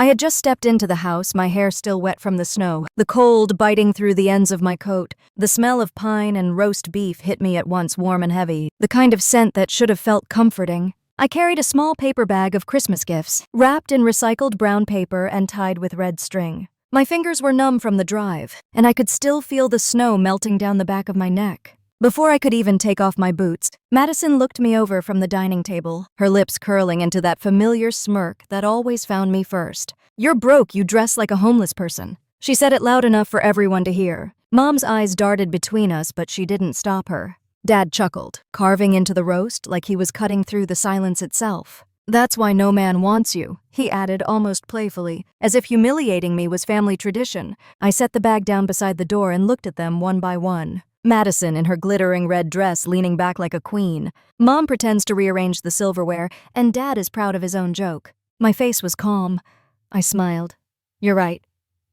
I had just stepped into the house, my hair still wet from the snow, the cold biting through the ends of my coat. The smell of pine and roast beef hit me at once, warm and heavy, the kind of scent that should have felt comforting. I carried a small paper bag of Christmas gifts, wrapped in recycled brown paper and tied with red string. My fingers were numb from the drive, and I could still feel the snow melting down the back of my neck. Before I could even take off my boots, Madison looked me over from the dining table, her lips curling into that familiar smirk that always found me first. "You're broke, you dress like a homeless person." She said it loud enough for everyone to hear. Mom's eyes darted between us, but she didn't stop her. Dad chuckled, carving into the roast like he was cutting through the silence itself. "That's why no man wants you," he added almost playfully, as if humiliating me was family tradition. I set the bag down beside the door and looked at them one by one. Madison in her glittering red dress leaning back like a queen. Mom pretends to rearrange the silverware, and Dad is proud of his own joke. My face was calm. I smiled. "You're right."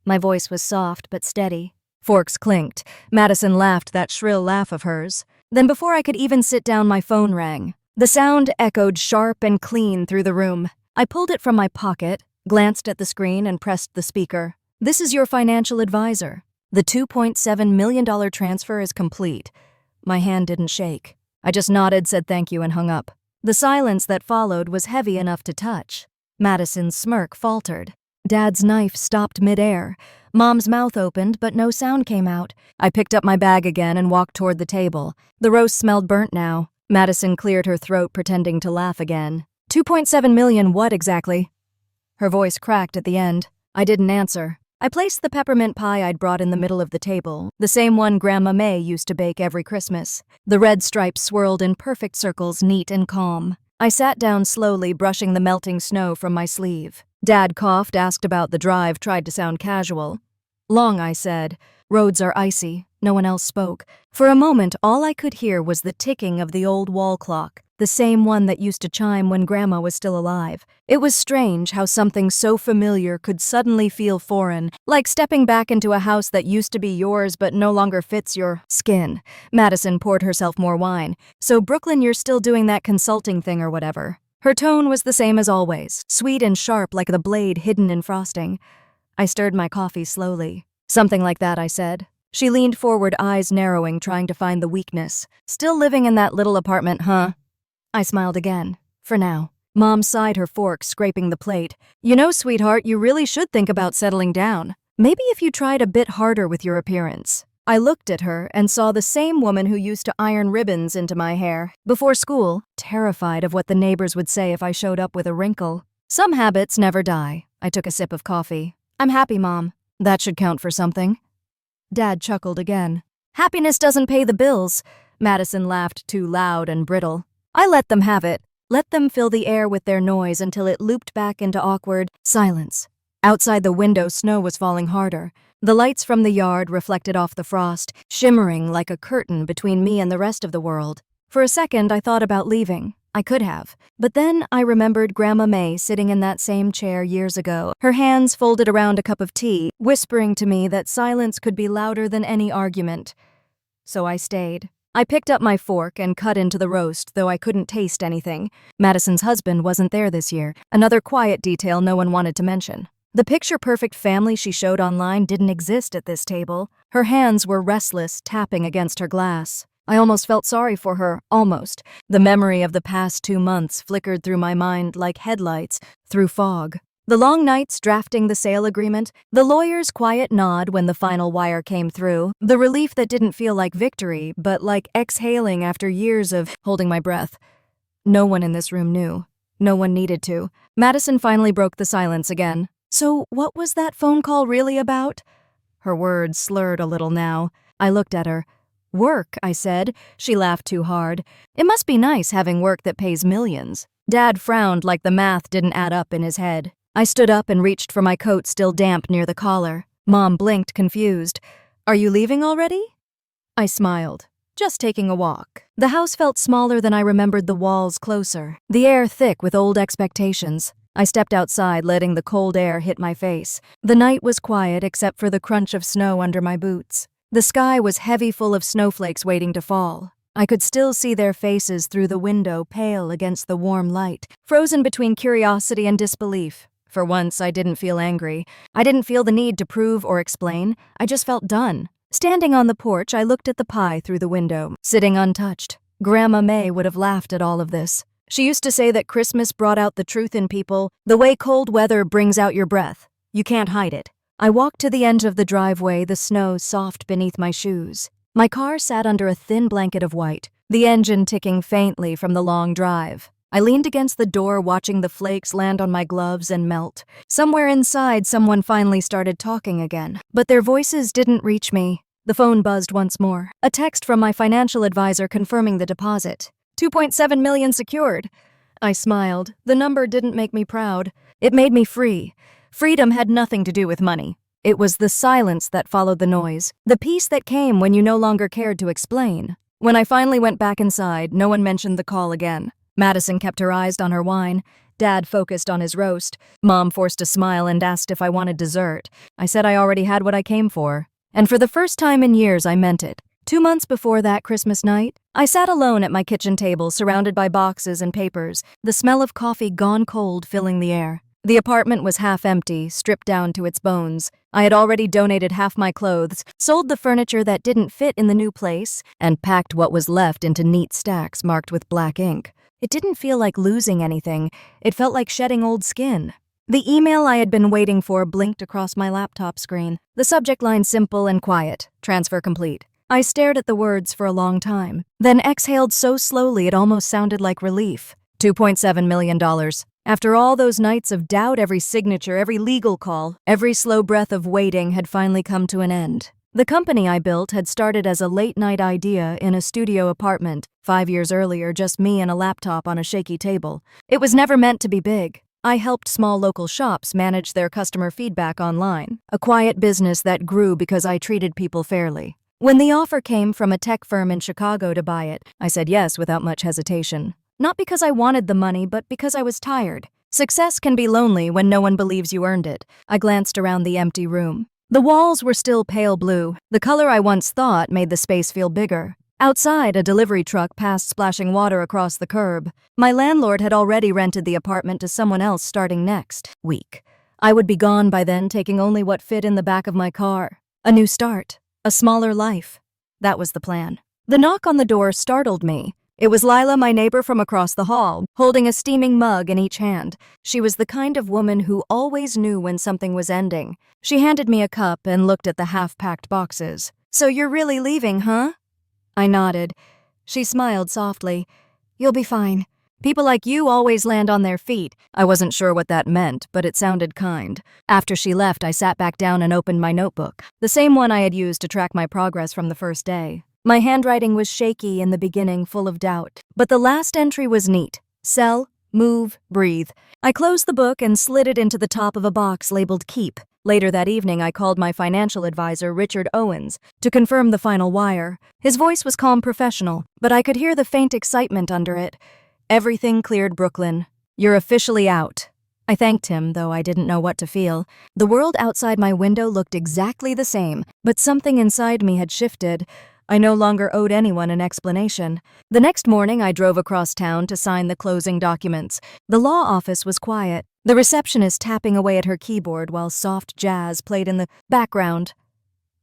My voice was soft but steady. Forks clinked. Madison laughed that shrill laugh of hers. Then before I could even sit down, my phone rang. The sound echoed sharp and clean through the room. I pulled it from my pocket, glanced at the screen, and pressed the speaker. "This is your financial advisor. The $2.7 million transfer is complete." My hand didn't shake. I just nodded, said thank you, and hung up. The silence that followed was heavy enough to touch. Madison's smirk faltered. Dad's knife stopped midair. Mom's mouth opened, but no sound came out. I picked up my bag again and walked toward the table. The roast smelled burnt now. Madison cleared her throat, pretending to laugh again. $2.7 million, what exactly?" Her voice cracked at the end. I didn't answer. I placed the peppermint pie I'd brought in the middle of the table, the same one Grandma May used to bake every Christmas. The red stripes swirled in perfect circles, neat and calm. I sat down slowly, brushing the melting snow from my sleeve. Dad coughed, asked about the drive, tried to sound casual. "Long," I said. "Roads are icy." No one else spoke. For a moment, all I could hear was the ticking of the old wall clock, the same one that used to chime when Grandma was still alive. It was strange how something so familiar could suddenly feel foreign, like stepping back into a house that used to be yours but no longer fits your skin. Madison poured herself more wine. "So, Brooklyn, you're still doing that consulting thing or whatever." Her tone was the same as always, sweet and sharp like the blade hidden in frosting. I stirred my coffee slowly. "Something like that," I said. She leaned forward, eyes narrowing, trying to find the weakness. "Still living in that little apartment, huh?" I smiled again. "For now." Mom sighed, her fork scraping the plate. "You know, sweetheart, you really should think about settling down. Maybe if you tried a bit harder with your appearance." I looked at her and saw the same woman who used to iron ribbons into my hair before school, terrified of what the neighbors would say if I showed up with a wrinkle. Some habits never die. I took a sip of coffee. "I'm happy, Mom." "That should count for something." Dad chuckled again. "Happiness doesn't pay the bills." Madison laughed, too loud and brittle. I let them have it, let them fill the air with their noise until it looped back into awkward silence. Outside the window, snow was falling harder. The lights from the yard reflected off the frost, shimmering like a curtain between me and the rest of the world. For a second, I thought about leaving. I could have. But then I remembered Grandma May sitting in that same chair years ago, her hands folded around a cup of tea, whispering to me that silence could be louder than any argument. So I stayed. I picked up my fork and cut into the roast, though I couldn't taste anything. Madison's husband wasn't there this year, another quiet detail no one wanted to mention. The picture-perfect family she showed online didn't exist at this table. Her hands were restless, tapping against her glass. I almost felt sorry for her, almost. The memory of the past 2 months flickered through my mind like headlights through fog. The long nights drafting the sale agreement, the lawyer's quiet nod when the final wire came through, the relief that didn't feel like victory, but like exhaling after years of holding my breath. No one in this room knew. No one needed to. Madison finally broke the silence again. "So what was that phone call really about?" Her words slurred a little now. I looked at her. "Work," I said. She laughed too hard. "It must be nice having work that pays millions." Dad frowned like the math didn't add up in his head. I stood up and reached for my coat still damp near the collar. Mom blinked, confused. "Are you leaving already?" I smiled. "Just taking a walk." The house felt smaller than I remembered, the walls closer, the air thick with old expectations. I stepped outside, letting the cold air hit my face. The night was quiet except for the crunch of snow under my boots. The sky was heavy, full of snowflakes waiting to fall. I could still see their faces through the window, pale against the warm light, frozen between curiosity and disbelief. For once, I didn't feel angry. I didn't feel the need to prove or explain. I just felt done. Standing on the porch, I looked at the pie through the window, sitting untouched. Grandma May would have laughed at all of this. She used to say that Christmas brought out the truth in people, the way cold weather brings out your breath. You can't hide it. I walked to the end of the driveway, the snow soft beneath my shoes. My car sat under a thin blanket of white, the engine ticking faintly from the long drive. I leaned against the door, watching the flakes land on my gloves and melt. Somewhere inside, someone finally started talking again, but their voices didn't reach me. The phone buzzed once more. A text from my financial advisor confirming the deposit. 2.7 million secured. I smiled. The number didn't make me proud. It made me free. Freedom had nothing to do with money. It was the silence that followed the noise, the peace that came when you no longer cared to explain. When I finally went back inside, no one mentioned the call again. Madison kept her eyes on her wine. Dad focused on his roast. Mom forced a smile and asked if I wanted dessert. I said I already had what I came for. And for the first time in years, I meant it. 2 months before that Christmas night, I sat alone at my kitchen table, surrounded by boxes and papers, the smell of coffee gone cold filling the air. The apartment was half empty, stripped down to its bones. I had already donated half my clothes, sold the furniture that didn't fit in the new place, and packed what was left into neat stacks marked with black ink. It didn't feel like losing anything. It felt like shedding old skin. The email I had been waiting for blinked across my laptop screen. The subject line simple and quiet. Transfer complete. I stared at the words for a long time, then exhaled so slowly it almost sounded like relief. $2.7 million. After all those nights of doubt, every signature, every legal call, every slow breath of waiting had finally come to an end. The company I built had started as a late-night idea in a studio apartment. 5 years earlier, just me and a laptop on a shaky table. It was never meant to be big. I helped small local shops manage their customer feedback online, a quiet business that grew because I treated people fairly. When the offer came from a tech firm in Chicago to buy it, I said yes without much hesitation. Not because I wanted the money, but because I was tired. Success can be lonely when no one believes you earned it. I glanced around the empty room. The walls were still pale blue, the color I once thought made the space feel bigger. Outside, a delivery truck passed splashing water across the curb. My landlord had already rented the apartment to someone else starting next week. I would be gone by then, taking only what fit in the back of my car. A new start. A smaller life. That was the plan. The knock on the door startled me. It was Lila, my neighbor from across the hall, holding a steaming mug in each hand. She was the kind of woman who always knew when something was ending. She handed me a cup and looked at the half-packed boxes. "So you're really leaving, huh?" I nodded. She smiled softly. "You'll be fine. People like you always land on their feet." I wasn't sure what that meant, but it sounded kind. After she left, I sat back down and opened my notebook, the same one I had used to track my progress from the first day. My handwriting was shaky in the beginning, full of doubt. But the last entry was neat. Sell, move, breathe. I closed the book and slid it into the top of a box labeled Keep. Later that evening, I called my financial advisor, Richard Owens, to confirm the final wire. His voice was calm, professional, but I could hear the faint excitement under it. "Everything cleared, Brooklyn. You're officially out." I thanked him, though I didn't know what to feel. The world outside my window looked exactly the same, but something inside me had shifted. I no longer owed anyone an explanation. The next morning, I drove across town to sign the closing documents. The law office was quiet, the receptionist tapping away at her keyboard while soft jazz played in the background.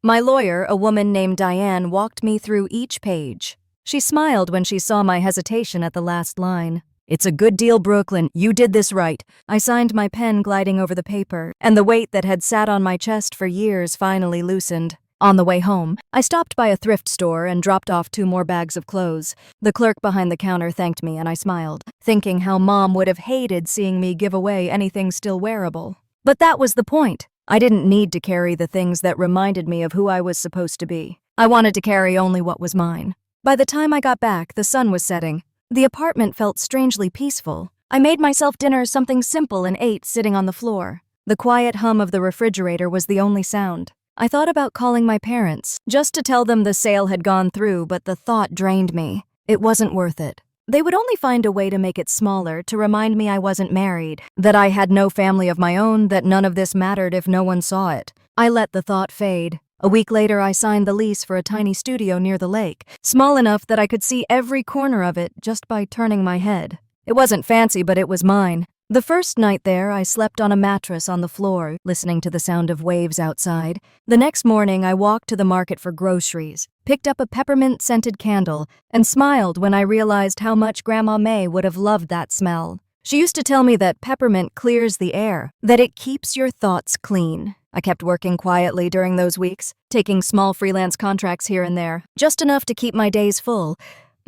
My lawyer, a woman named Diane, walked me through each page. She smiled when she saw my hesitation at the last line. "It's a good deal, Brooklyn. You did this right." I signed, my pen gliding over the paper, and the weight that had sat on my chest for years finally loosened. On the way home, I stopped by a thrift store and dropped off 2 more bags of clothes. The clerk behind the counter thanked me and I smiled, thinking how Mom would have hated seeing me give away anything still wearable. But that was the point. I didn't need to carry the things that reminded me of who I was supposed to be. I wanted to carry only what was mine. By the time I got back, the sun was setting. The apartment felt strangely peaceful. I made myself dinner, something simple, and ate sitting on the floor. The quiet hum of the refrigerator was the only sound. I thought about calling my parents, just to tell them the sale had gone through, but the thought drained me. It wasn't worth it. They would only find a way to make it smaller, to remind me I wasn't married, that I had no family of my own, that none of this mattered if no one saw it. I let the thought fade. A week later, I signed the lease for a tiny studio near the lake, small enough that I could see every corner of it just by turning my head. It wasn't fancy, but it was mine. The first night there, I slept on a mattress on the floor, listening to the sound of waves outside. The next morning, I walked to the market for groceries, picked up a peppermint-scented candle, and smiled when I realized how much Grandma May would have loved that smell. She used to tell me that peppermint clears the air, that it keeps your thoughts clean. I kept working quietly during those weeks, taking small freelance contracts here and there, just enough to keep my days full.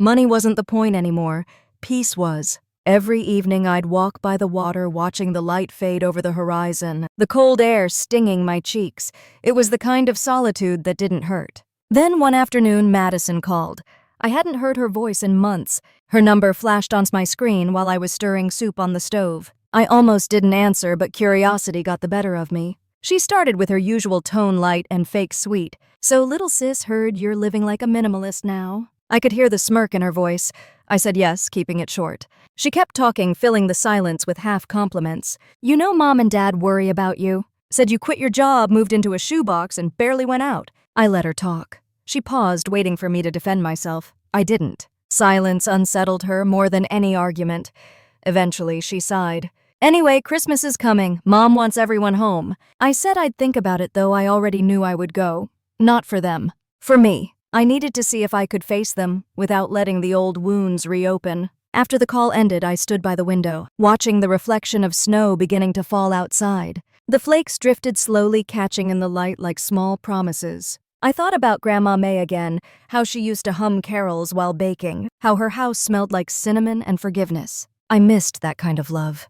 Money wasn't the point anymore. Peace was. Every evening I'd walk by the water watching the light fade over the horizon, the cold air stinging my cheeks. It was the kind of solitude that didn't hurt. Then one afternoon, Madison called. I hadn't heard her voice in months. Her number flashed on my screen while I was stirring soup on the stove. I almost didn't answer, but curiosity got the better of me. She started with her usual tone light and fake sweet. "So little sis heard you're living like a minimalist now?" I could hear the smirk in her voice. I said yes, keeping it short. She kept talking, filling the silence with half compliments. "You know Mom and Dad worry about you. Said you quit your job, moved into a shoebox, and barely went out." I let her talk. She paused, waiting for me to defend myself. I didn't. Silence unsettled her more than any argument. Eventually, she sighed. "Anyway, Christmas is coming. Mom wants everyone home." I said I'd think about it, though I already knew I would go. Not for them. For me. I needed to see if I could face them without letting the old wounds reopen. After the call ended, I stood by the window, watching the reflection of snow beginning to fall outside. The flakes drifted slowly, catching in the light like small promises. I thought about Grandma May again, how she used to hum carols while baking, how her house smelled like cinnamon and forgiveness. I missed that kind of love.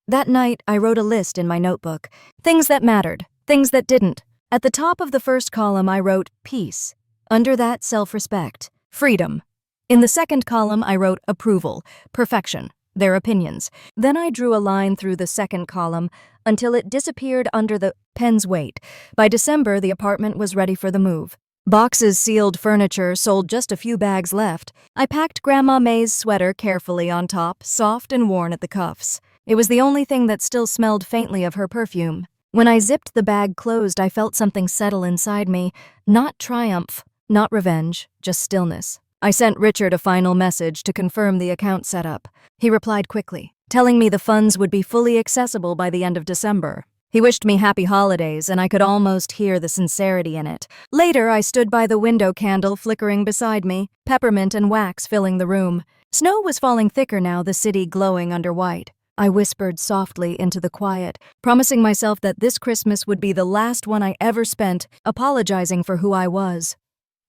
That night, I wrote a list in my notebook. Things that mattered, things that didn't. At the top of the first column, I wrote peace. Under that, self-respect, freedom. In the second column, I wrote approval, perfection, their opinions. Then I drew a line through the second column until it disappeared under the pen's weight. By December, the apartment was ready for the move. Boxes sealed furniture, sold just a few bags left. I packed Grandma May's sweater carefully on top, soft and worn at the cuffs. It was the only thing that still smelled faintly of her perfume. When I zipped the bag closed, I felt something settle inside me. Not triumph, not revenge, just stillness. I sent Richard a final message to confirm the account setup. He replied quickly, telling me the funds would be fully accessible by the end of December. He wished me happy holidays, and I could almost hear the sincerity in it. Later, I stood by the window candle flickering beside me, peppermint and wax filling the room. Snow was falling thicker now, the city glowing under white. I whispered softly into the quiet, promising myself that this Christmas would be the last one I ever spent, apologizing for who I was.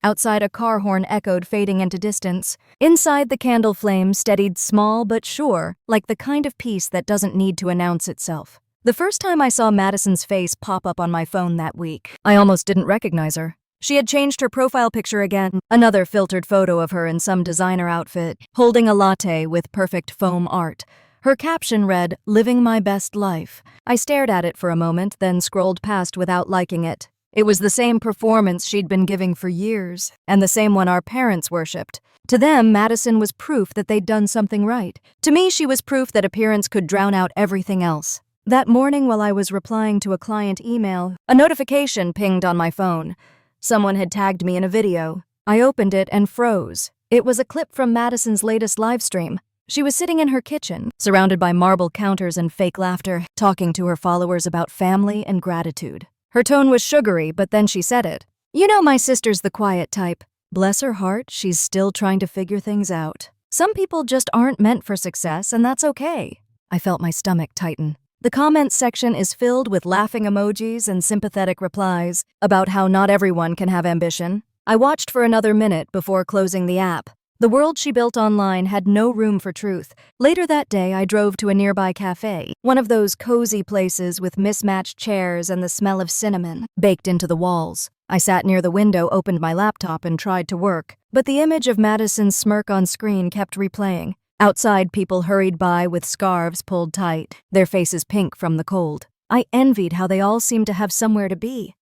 Outside, a car horn echoed, fading into distance. Inside, the candle flame steadied, small but sure, like the kind of peace that doesn't need to announce itself. The first time I saw Madison's face pop up on my phone that week, I almost didn't recognize her. She had changed her profile picture again, another filtered photo of her in some designer outfit, holding a latte with perfect foam art. Her caption read, "Living my best life." I stared at it for a moment, then scrolled past without liking it. It was the same performance she'd been giving for years, and the same one our parents worshipped. To them, Madison was proof that they'd done something right. To me, she was proof that appearance could drown out everything else. That morning, while I was replying to a client email, a notification pinged on my phone. Someone had tagged me in a video. I opened it and froze. It was a clip from Madison's latest live stream. She was sitting in her kitchen, surrounded by marble counters and fake laughter, talking to her followers about family and gratitude. Her tone was sugary, but then she said it. "You know my sister's the quiet type. Bless her heart, she's still trying to figure things out. Some people just aren't meant for success, and that's okay." I felt my stomach tighten. The comments section is filled with laughing emojis and sympathetic replies about how not everyone can have ambition. I watched for another minute before closing the app. The world she built online had no room for truth. Later that day, I drove to a nearby cafe, one of those cozy places with mismatched chairs and the smell of cinnamon baked into the walls. I sat near the window, opened my laptop, and tried to work, but the image of Madison's smirk on screen kept replaying. Outside, people hurried by with scarves pulled tight, their faces pink from the cold. I envied how they all seemed to have somewhere to be.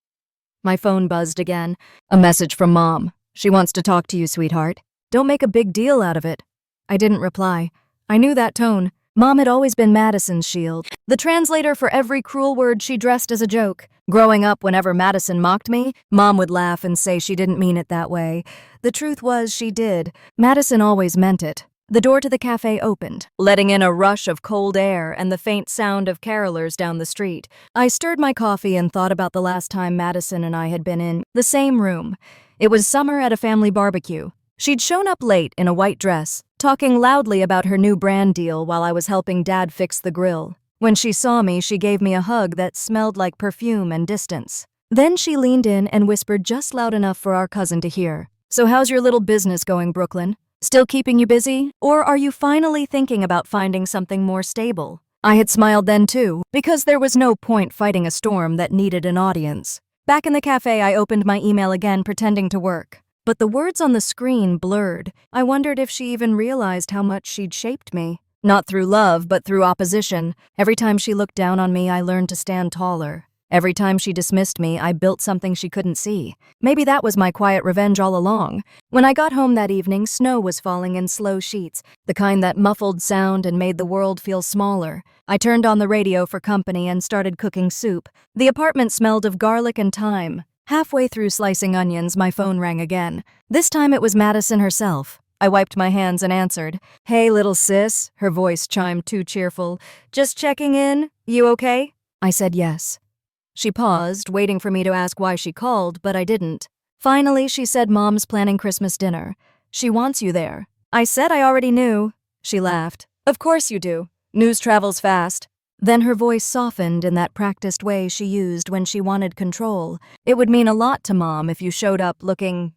My phone buzzed again. A message from Mom. "She wants to talk to you, sweetheart. Don't make a big deal out of it." I didn't reply. I knew that tone. Mom had always been Madison's shield, the translator for every cruel word she dressed as a joke. Growing up, whenever Madison mocked me, Mom would laugh and say she didn't mean it that way. The truth was she did. Madison always meant it. The door to the cafe opened, letting in a rush of cold air and the faint sound of carolers down the street. I stirred my coffee and thought about the last time Madison and I had been in the same room. It was summer at a family barbecue. She'd shown up late in a white dress, talking loudly about her new brand deal while I was helping Dad fix the grill. When she saw me, she gave me a hug that smelled like perfume and distance. Then she leaned in and whispered just loud enough for our cousin to hear. "So how's your little business going, Brooklyn? Still keeping you busy? Or are you finally thinking about finding something more stable?" I had smiled then too, because there was no point fighting a storm that needed an audience. Back in the cafe, I opened my email again, pretending to work. But the words on the screen blurred. I wondered if she even realized how much she'd shaped me. Not through love, but through opposition. Every time she looked down on me, I learned to stand taller. Every time she dismissed me, I built something she couldn't see. Maybe that was my quiet revenge all along. When I got home that evening, snow was falling in slow sheets, the kind that muffled sound and made the world feel smaller. I turned on the radio for company and started cooking soup. The apartment smelled of garlic and thyme. Halfway through slicing onions, my phone rang again. This time it was Madison herself. I wiped my hands and answered. "Hey, little sis," her voice chimed too cheerful. "Just checking in. You okay?" I said yes. She paused, waiting for me to ask why she called, but I didn't. Finally, she said Mom's planning Christmas dinner. She wants you there. I said I already knew. She laughed. "Of course you do. News travels fast." Then her voice softened in that practiced way she used when she wanted control. "It would mean a lot to Mom if you showed up looking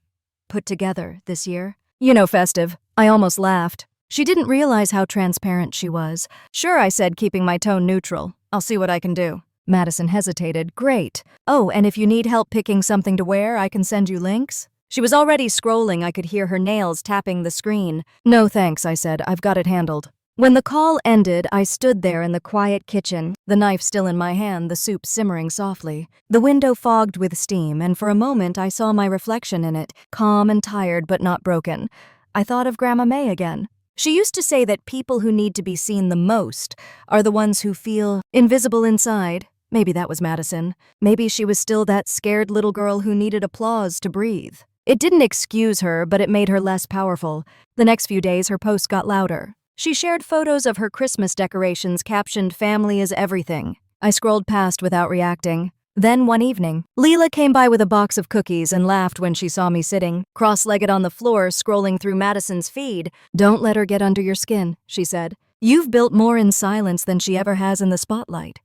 put together this year. You know, festive." I almost laughed. She didn't realize how transparent she was. "Sure," I said, keeping my tone neutral. "I'll see what I can do." Madison hesitated. "Great. Oh, and if you need help picking something to wear, I can send you links?" She was already scrolling. I could hear her nails tapping the screen. "No thanks," I said. "I've got it handled." When the call ended, I stood there in the quiet kitchen, the knife still in my hand, the soup simmering softly. The window fogged with steam, and for a moment I saw my reflection in it, calm and tired but not broken. I thought of Grandma May again. She used to say that people who need to be seen the most are the ones who feel invisible inside. Maybe that was Madison. Maybe she was still that scared little girl who needed applause to breathe. It didn't excuse her, but it made her less powerful. The next few days, her posts got louder. She shared photos of her Christmas decorations captioned "Family is everything." I scrolled past without reacting. Then one evening, Leela came by with a box of cookies and laughed when she saw me sitting, cross-legged on the floor, scrolling through Madison's feed. "Don't let her get under your skin," she said. "You've built more in silence than she ever has in the spotlight."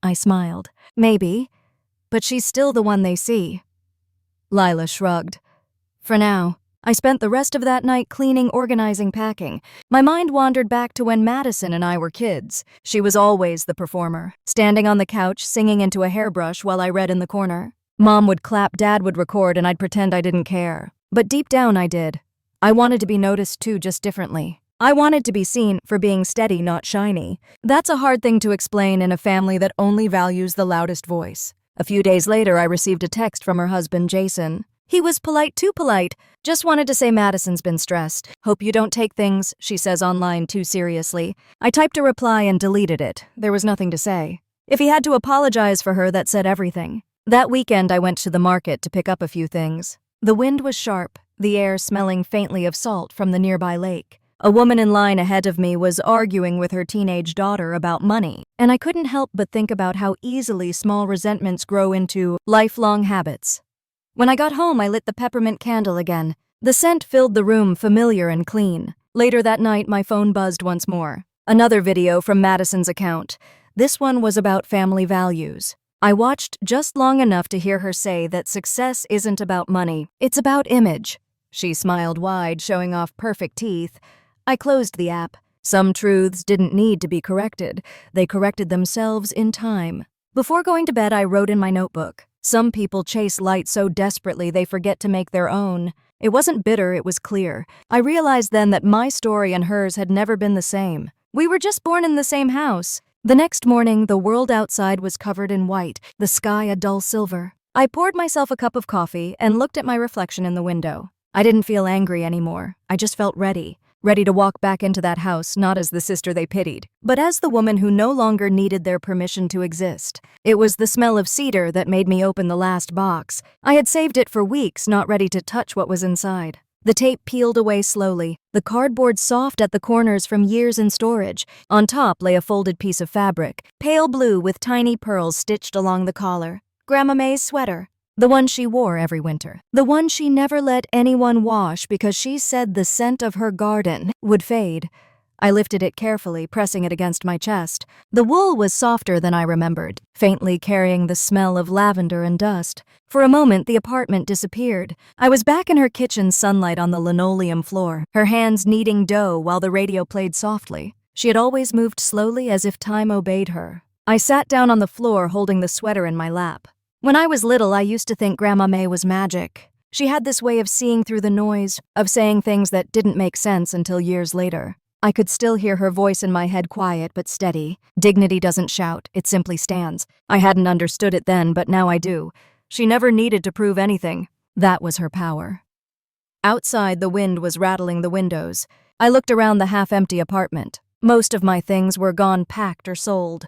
I smiled. "Maybe, but she's still the one they see." Lila shrugged. "For now." I spent the rest of that night cleaning, organizing, packing. My mind wandered back to when Madison and I were kids. She was always the performer, standing on the couch, singing into a hairbrush while I read in the corner. Mom would clap, Dad would record, and I'd pretend I didn't care. But deep down I did. I wanted to be noticed too, just differently. I wanted to be seen for being steady, not shiny. That's a hard thing to explain in a family that only values the loudest voice. A few days later, I received a text from her husband, Jason. He was polite, too polite. "Just wanted to say Madison's been stressed. Hope you don't take things," she says online, too seriously. I typed a reply and deleted it. There was nothing to say. If he had to apologize for her, that said everything. That weekend, I went to the market to pick up a few things. The wind was sharp, the air smelling faintly of salt from the nearby lake. A woman in line ahead of me was arguing with her teenage daughter about money, and I couldn't help but think about how easily small resentments grow into lifelong habits. When I got home, I lit the peppermint candle again. The scent filled the room, familiar and clean. Later that night, my phone buzzed once more. Another video from Madison's account. This one was about family values. I watched just long enough to hear her say that success isn't about money, it's about image. She smiled wide, showing off perfect teeth. I closed the app. Some truths didn't need to be corrected. They corrected themselves in time. Before going to bed, I wrote in my notebook. Some people chase light so desperately they forget to make their own. It wasn't bitter, it was clear. I realized then that my story and hers had never been the same. We were just born in the same house. The next morning, the world outside was covered in white, the sky a dull silver. I poured myself a cup of coffee and looked at my reflection in the window. I didn't feel angry anymore. I just felt ready. Ready to walk back into that house, not as the sister they pitied, but as the woman who no longer needed their permission to exist. It was the smell of cedar that made me open the last box. I had saved it for weeks, not ready to touch what was inside. The tape peeled away slowly, the cardboard soft at the corners from years in storage. On top lay a folded piece of fabric, pale blue with tiny pearls stitched along the collar. Grandma May's sweater. The one she wore every winter. The one she never let anyone wash because she said the scent of her garden would fade. I lifted it carefully, pressing it against my chest. The wool was softer than I remembered, faintly carrying the smell of lavender and dust. For a moment, the apartment disappeared. I was back in her kitchen sunlight on the linoleum floor, her hands kneading dough while the radio played softly. She had always moved slowly as if time obeyed her. I sat down on the floor holding the sweater in my lap. When I was little, I used to think Grandma May was magic. She had this way of seeing through the noise, of saying things that didn't make sense until years later. I could still hear her voice in my head, quiet but steady. Dignity doesn't shout, it simply stands. I hadn't understood it then, but now I do. She never needed to prove anything. That was her power. Outside, the wind was rattling the windows. I looked around the half-empty apartment. Most of my things were gone, packed or sold.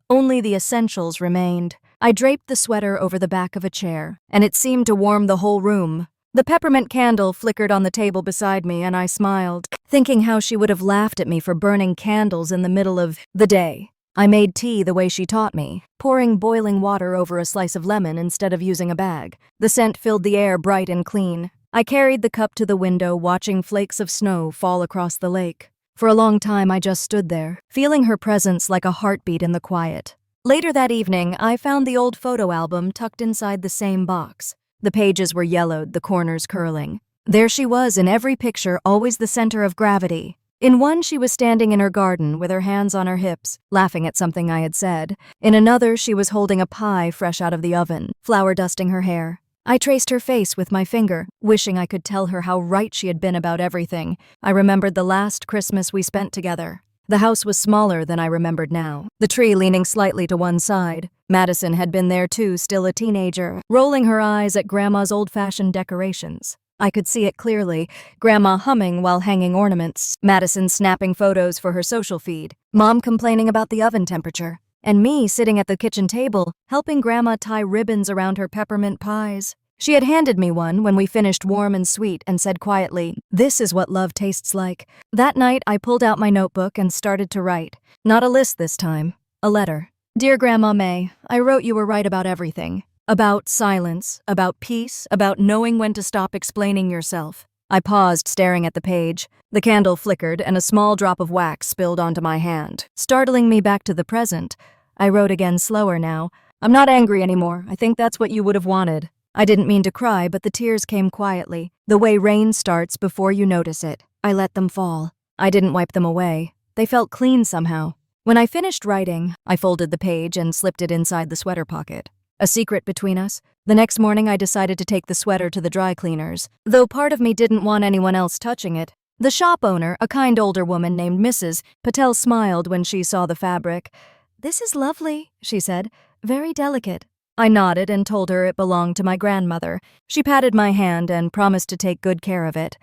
Only the essentials remained. I draped the sweater over the back of a chair, and it seemed to warm the whole room. The peppermint candle flickered on the table beside me, and I smiled, thinking how she would have laughed at me for burning candles in the middle of the day. I made tea the way she taught me, pouring boiling water over a slice of lemon instead of using a bag. The scent filled the air bright and clean. I carried the cup to the window, watching flakes of snow fall across the lake. For a long time, I just stood there, feeling her presence like a heartbeat in the quiet. Later that evening, I found the old photo album tucked inside the same box. The pages were yellowed, the corners curling. There she was in every picture, always the center of gravity. In one, she was standing in her garden with her hands on her hips, laughing at something I had said. In another, she was holding a pie fresh out of the oven, flour dusting her hair. I traced her face with my finger, wishing I could tell her how right she had been about everything. I remembered the last Christmas we spent together. The house was smaller than I remembered now, the tree leaning slightly to one side. Madison had been there too, still a teenager, rolling her eyes at Grandma's old-fashioned decorations. I could see it clearly, Grandma humming while hanging ornaments, Madison snapping photos for her social feed, Mom complaining about the oven temperature, and me sitting at the kitchen table, helping Grandma tie ribbons around her peppermint pies. She had handed me one when we finished warm and sweet and said quietly, "This is what love tastes like." That night, I pulled out my notebook and started to write. Not a list this time, a letter. Dear Grandma May, I wrote you were right about everything. About silence, about peace, about knowing when to stop explaining yourself. I paused, staring at the page. The candle flickered and a small drop of wax spilled onto my hand, startling me back to the present. I wrote again, slower now. I'm not angry anymore. I think that's what you would have wanted. I didn't mean to cry, but the tears came quietly, the way rain starts before you notice it. I let them fall. I didn't wipe them away. They felt clean somehow. When I finished writing, I folded the page and slipped it inside the sweater pocket. A secret between us? The next morning, I decided to take the sweater to the dry cleaners, though part of me didn't want anyone else touching it. The shop owner, a kind older woman named Mrs. Patel, smiled when she saw the fabric. "This is lovely," she said. "Very delicate." I nodded and told her it belonged to my grandmother. She patted my hand and promised to take good care of it.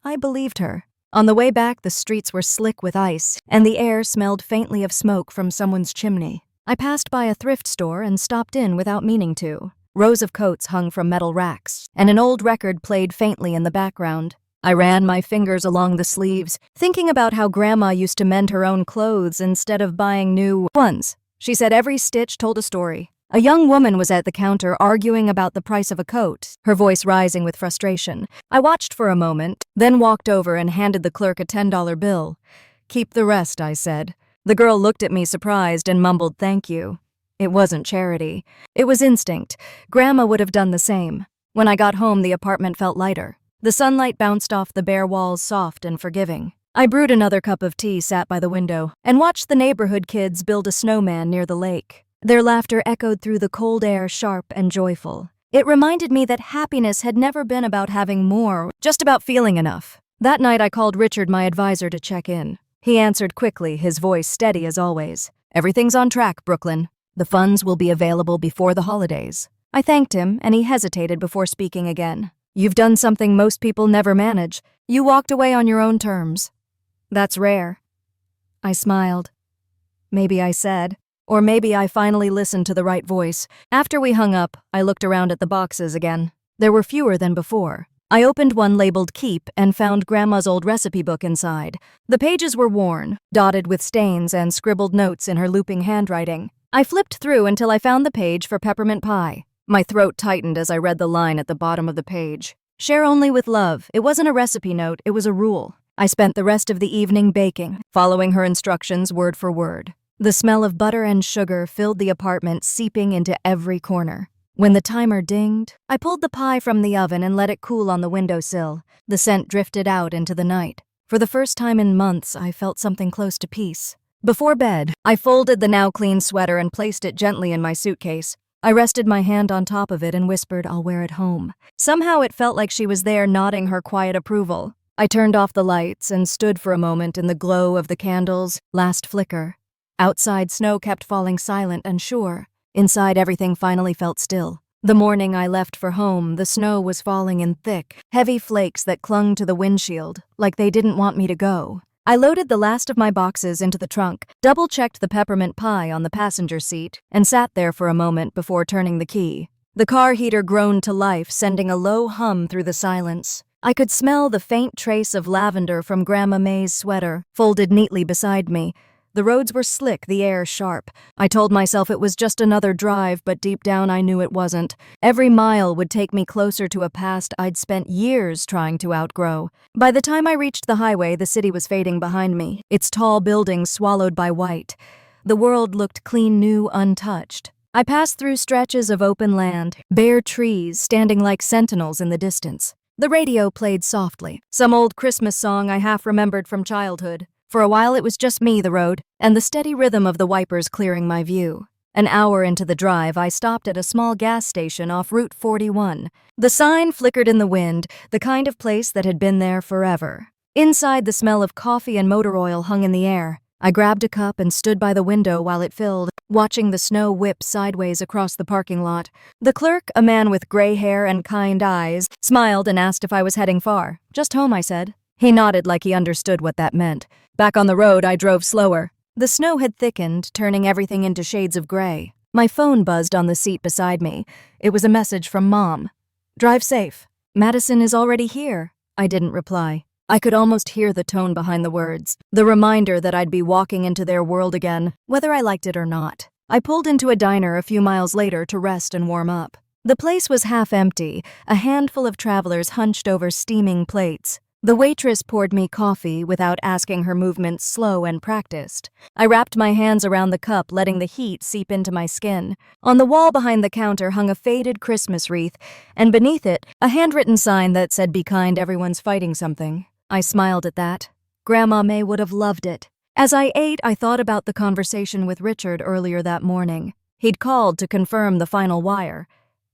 I believed her. On the way back, the streets were slick with ice, and the air smelled faintly of smoke from someone's chimney. I passed by a thrift store and stopped in without meaning to. Rows of coats hung from metal racks, and an old record played faintly in the background. I ran my fingers along the sleeves, thinking about how Grandma used to mend her own clothes instead of buying new ones. She said every stitch told a story. A young woman was at the counter arguing about the price of a coat, her voice rising with frustration. I watched for a moment, then walked over and handed the clerk a $10 bill. "Keep the rest," I said. The girl looked at me surprised and mumbled thank you. It wasn't charity. It was instinct. Grandma would have done the same. When I got home, the apartment felt lighter. The sunlight bounced off the bare walls, soft and forgiving. I brewed another cup of tea, sat by the window, and watched the neighborhood kids build a snowman near the lake. Their laughter echoed through the cold air, sharp and joyful. It reminded me that happiness had never been about having more, just about feeling enough. That night, I called Richard, my advisor, to check in. He answered quickly, his voice steady as always. "Everything's on track, Brooklyn. The funds will be available before the holidays." I thanked him, and he hesitated before speaking again. "You've done something most people never manage. You walked away on your own terms. That's rare." I smiled. Maybe I said. Or maybe I finally listened to the right voice. After we hung up, I looked around at the boxes again. There were fewer than before. I opened one labeled Keep and found Grandma's old recipe book inside. The pages were worn, dotted with stains and scribbled notes in her looping handwriting. I flipped through until I found the page for peppermint pie. My throat tightened as I read the line at the bottom of the page. Share only with love. It wasn't a recipe note, it was a rule. I spent the rest of the evening baking, following her instructions word for word. The smell of butter and sugar filled the apartment, seeping into every corner. When the timer dinged, I pulled the pie from the oven and let it cool on the windowsill. The scent drifted out into the night. For the first time in months, I felt something close to peace. Before bed, I folded the now clean sweater and placed it gently in my suitcase. I rested my hand on top of it and whispered, "I'll wear it home." Somehow it felt like she was there, nodding her quiet approval. I turned off the lights and stood for a moment in the glow of the candles' last flicker. Outside, snow kept falling silent and sure. Inside, everything finally felt still. The morning I left for home, the snow was falling in thick, heavy flakes that clung to the windshield, like they didn't want me to go. I loaded the last of my boxes into the trunk, double-checked the peppermint pie on the passenger seat, and sat there for a moment before turning the key. The car heater groaned to life, sending a low hum through the silence. I could smell the faint trace of lavender from Grandma May's sweater, folded neatly beside me. The roads were slick, the air sharp. I told myself it was just another drive, but deep down I knew it wasn't. Every mile would take me closer to a past I'd spent years trying to outgrow. By the time I reached the highway, the city was fading behind me, its tall buildings swallowed by white. The world looked clean, new, untouched. I passed through stretches of open land, bare trees standing like sentinels in the distance. The radio played softly, some old Christmas song I half remembered from childhood. For a while it was just me, the road, and the steady rhythm of the wipers clearing my view. An hour into the drive, I stopped at a small gas station off Route 41. The sign flickered in the wind, the kind of place that had been there forever. Inside, the smell of coffee and motor oil hung in the air. I grabbed a cup and stood by the window while it filled, watching the snow whip sideways across the parking lot. The clerk, a man with gray hair and kind eyes, smiled and asked if I was heading far. "Just home," I said. He nodded like he understood what that meant. Back on the road, I drove slower. The snow had thickened, turning everything into shades of gray. My phone buzzed on the seat beside me. It was a message from Mom. "Drive safe. Madison is already here." I didn't reply. I could almost hear the tone behind the words, the reminder that I'd be walking into their world again, whether I liked it or not. I pulled into a diner a few miles later to rest and warm up. The place was half empty, a handful of travelers hunched over steaming plates. The waitress poured me coffee without asking, her movements slow and practiced. I wrapped my hands around the cup, letting the heat seep into my skin. On the wall behind the counter hung a faded Christmas wreath, and beneath it, a handwritten sign that said, "Be kind, everyone's fighting something." I smiled at that. Grandma May would have loved it. As I ate, I thought about the conversation with Richard earlier that morning. He'd called to confirm the final wire.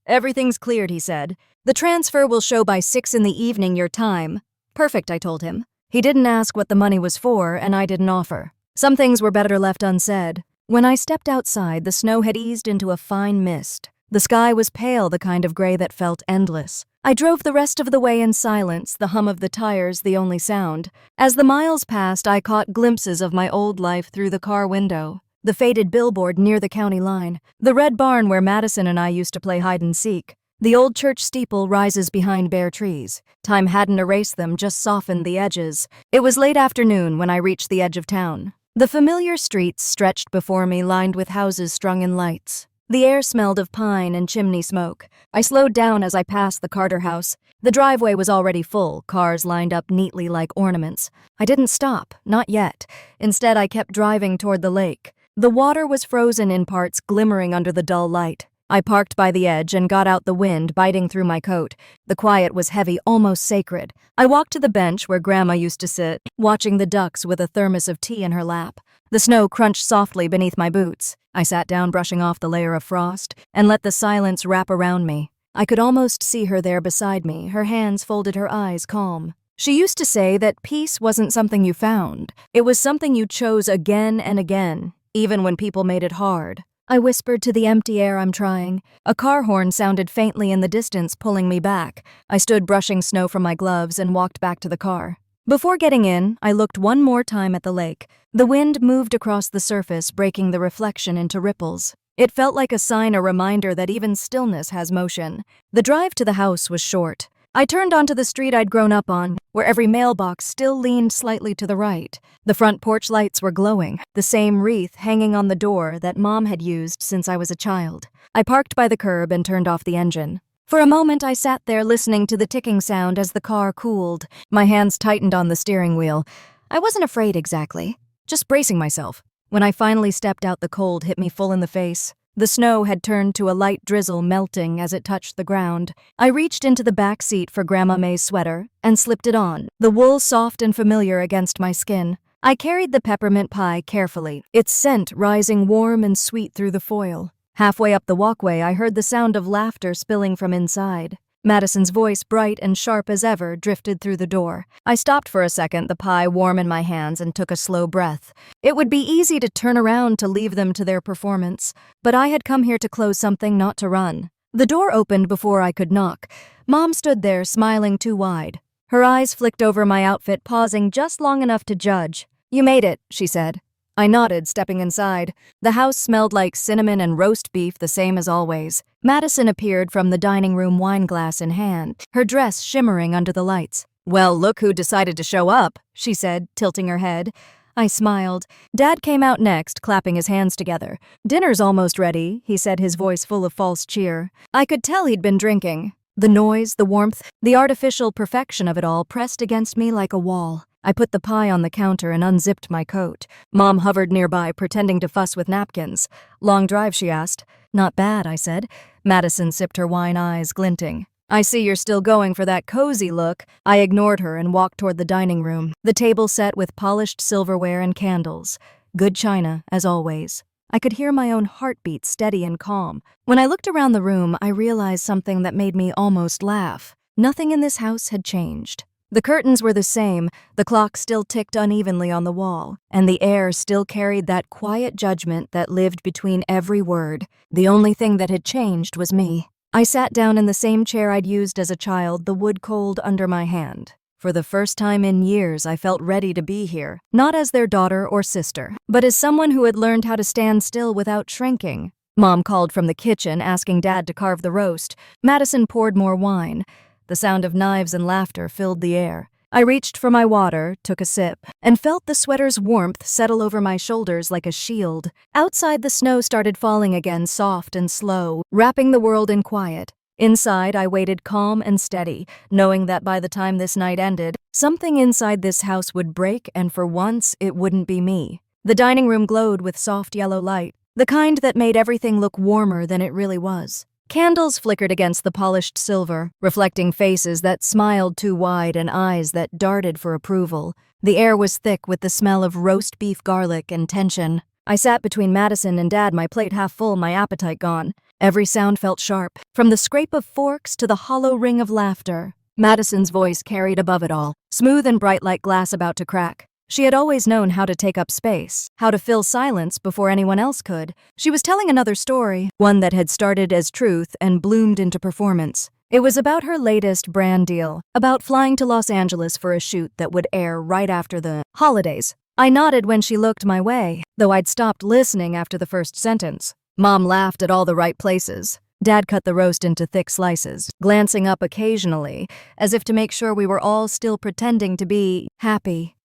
"Everything's cleared," he said. "The transfer will show by 6 in the evening your time." "Perfect," I told him. He didn't ask what the money was for, and I didn't offer. Some things were better left unsaid. When I stepped outside, the snow had eased into a fine mist. The sky was pale, the kind of gray that felt endless. I drove the rest of the way in silence, the hum of the tires the only sound. As the miles passed, I caught glimpses of my old life through the car window. The faded billboard near the county line. The red barn where Madison and I used to play hide and seek. The old church steeple rises behind bare trees. Time hadn't erased them, just softened the edges. It was late afternoon when I reached the edge of town. The familiar streets stretched before me, lined with houses strung in lights. The air smelled of pine and chimney smoke. I slowed down as I passed the Carter house. The driveway was already full, cars lined up neatly like ornaments. I didn't stop, not yet. Instead, I kept driving toward the lake. The water was frozen in parts, glimmering under the dull light. I parked by the edge and got out the wind biting through my coat. The quiet was heavy, almost sacred. I walked to the bench where Grandma used to sit, watching the ducks with a thermos of tea in her lap. The snow crunched softly beneath my boots. I sat down, brushing off the layer of frost, and let the silence wrap around me. I could almost see her there beside me, her hands folded, her eyes calm. She used to say that peace wasn't something you found. It was something you chose again and again, even when people made it hard. I whispered to the empty air, "I'm trying." A car horn sounded faintly in the distance, pulling me back. I stood brushing snow from my gloves and walked back to the car. Before getting in, I looked one more time at the lake. The wind moved across the surface, breaking the reflection into ripples. It felt like a sign, a reminder that even stillness has motion. The drive to the house was short. I turned onto the street I'd grown up on, where every mailbox still leaned slightly to the right. The front porch lights were glowing, the same wreath hanging on the door that Mom had used since I was a child. I parked by the curb and turned off the engine. For a moment, I sat there listening to the ticking sound as the car cooled. My hands tightened on the steering wheel. I wasn't afraid exactly, just bracing myself. When I finally stepped out, the cold hit me full in the face. The snow had turned to a light drizzle, melting as it touched the ground. I reached into the back seat for Grandma May's sweater and slipped it on, the wool soft and familiar against my skin. I carried the peppermint pie carefully, its scent rising warm and sweet through the foil. Halfway up the walkway, I heard the sound of laughter spilling from inside. Madison's voice, bright and sharp as ever, drifted through the door. I stopped for a second, the pie warm in my hands, and took a slow breath. It would be easy to turn around to leave them to their performance, but I had come here to close something, not to run. The door opened before I could knock. Mom stood there, smiling too wide. Her eyes flicked over my outfit, pausing just long enough to judge. "You made it," she said. I nodded, stepping inside. The house smelled like cinnamon and roast beef, the same as always. Madison appeared from the dining room, wine glass in hand, her dress shimmering under the lights. "Well, look who decided to show up," she said, tilting her head. I smiled. Dad came out next, clapping his hands together. "Dinner's almost ready," he said, his voice full of false cheer. I could tell he'd been drinking. The noise, the warmth, the artificial perfection of it all pressed against me like a wall. I put the pie on the counter and unzipped my coat. Mom hovered nearby, pretending to fuss with napkins. "Long drive?" she asked. "Not bad," I said. Madison sipped her wine, eyes glinting. "I see you're still going for that cozy look." I ignored her and walked toward the dining room, the table set with polished silverware and candles. Good china, as always. I could hear my own heartbeat, steady and calm. When I looked around the room, I realized something that made me almost laugh. Nothing in this house had changed. The curtains were the same, the clock still ticked unevenly on the wall, and the air still carried that quiet judgment that lived between every word. The only thing that had changed was me. I sat down in the same chair I'd used as a child, the wood cold under my hand. For the first time in years, I felt ready to be here, not as their daughter or sister, but as someone who had learned how to stand still without shrinking. Mom called from the kitchen, asking Dad to carve the roast. Madison poured more wine. The sound of knives and laughter filled the air. I reached for my water, took a sip, and felt the sweater's warmth settle over my shoulders like a shield. Outside, the snow started falling again, soft and slow, wrapping the world in quiet. Inside, I waited calm and steady, knowing that by the time this night ended, something inside this house would break, and for once, it wouldn't be me. The dining room glowed with soft yellow light, the kind that made everything look warmer than it really was. Candles flickered against the polished silver, reflecting faces that smiled too wide and eyes that darted for approval. The air was thick with the smell of roast beef, garlic, and tension. I sat between Madison and Dad, my plate half full, my appetite gone. Every sound felt sharp, from the scrape of forks to the hollow ring of laughter. Madison's voice carried above it all, smooth and bright like glass about to crack. She had always known how to take up space, how to fill silence before anyone else could. She was telling another story, one that had started as truth and bloomed into performance. It was about her latest brand deal, about flying to Los Angeles for a shoot that would air right after the holidays. I nodded when she looked my way, though I'd stopped listening after the first sentence. Mom laughed at all the right places. Dad cut the roast into thick slices, glancing up occasionally, as if to make sure we were all still pretending to be happy.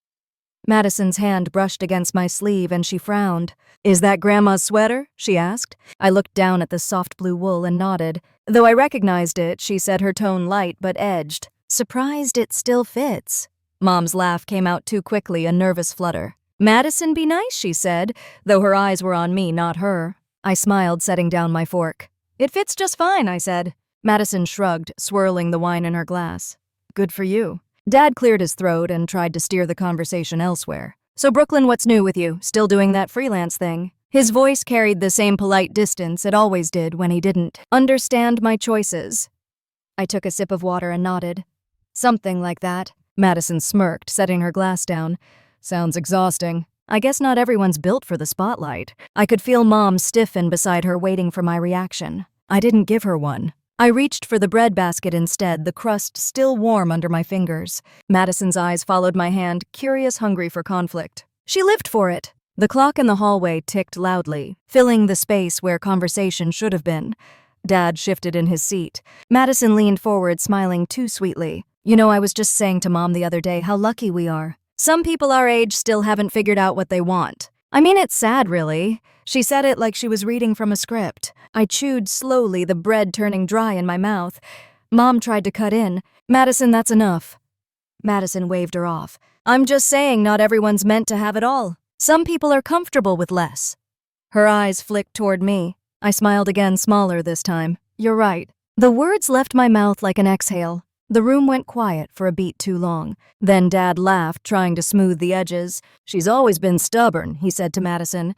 Madison's hand brushed against my sleeve and she frowned. "Is that Grandma's sweater?" she asked. I looked down at the soft blue wool and nodded. Though I recognized it, she said, her tone light but edged. "Surprised it still fits." Mom's laugh came out too quickly, a nervous flutter. "Madison, be nice," she said, though her eyes were on me, not her. I smiled, setting down my fork. "It fits just fine," I said. Madison shrugged, swirling the wine in her glass. "Good for you." Dad cleared his throat and tried to steer the conversation elsewhere. "So Brooklyn, what's new with you? Still doing that freelance thing?" His voice carried the same polite distance it always did when he didn't understand my choices. I took a sip of water and nodded. "Something like that." Madison smirked, setting her glass down. "Sounds exhausting. I guess not everyone's built for the spotlight." I could feel Mom stiffen beside her, waiting for my reaction. I didn't give her one. I reached for the bread basket instead, the crust still warm under my fingers. Madison's eyes followed my hand, curious, hungry for conflict. She lived for it. The clock in the hallway ticked loudly, filling the space where conversation should have been. Dad shifted in his seat. Madison leaned forward, smiling too sweetly. You know, I was just saying to Mom the other day how lucky we are. Some people our age still haven't figured out what they want. I mean, it's sad, really. She said it like she was reading from a script. I chewed slowly, the bread turning dry in my mouth. Mom tried to cut in. Madison, that's enough. Madison waved her off. I'm just saying not everyone's meant to have it all. Some people are comfortable with less. Her eyes flicked toward me. I smiled again, smaller this time. You're right. The words left my mouth like an exhale. The room went quiet for a beat too long. Then Dad laughed, trying to smooth the edges. She's always been stubborn, he said to Madison.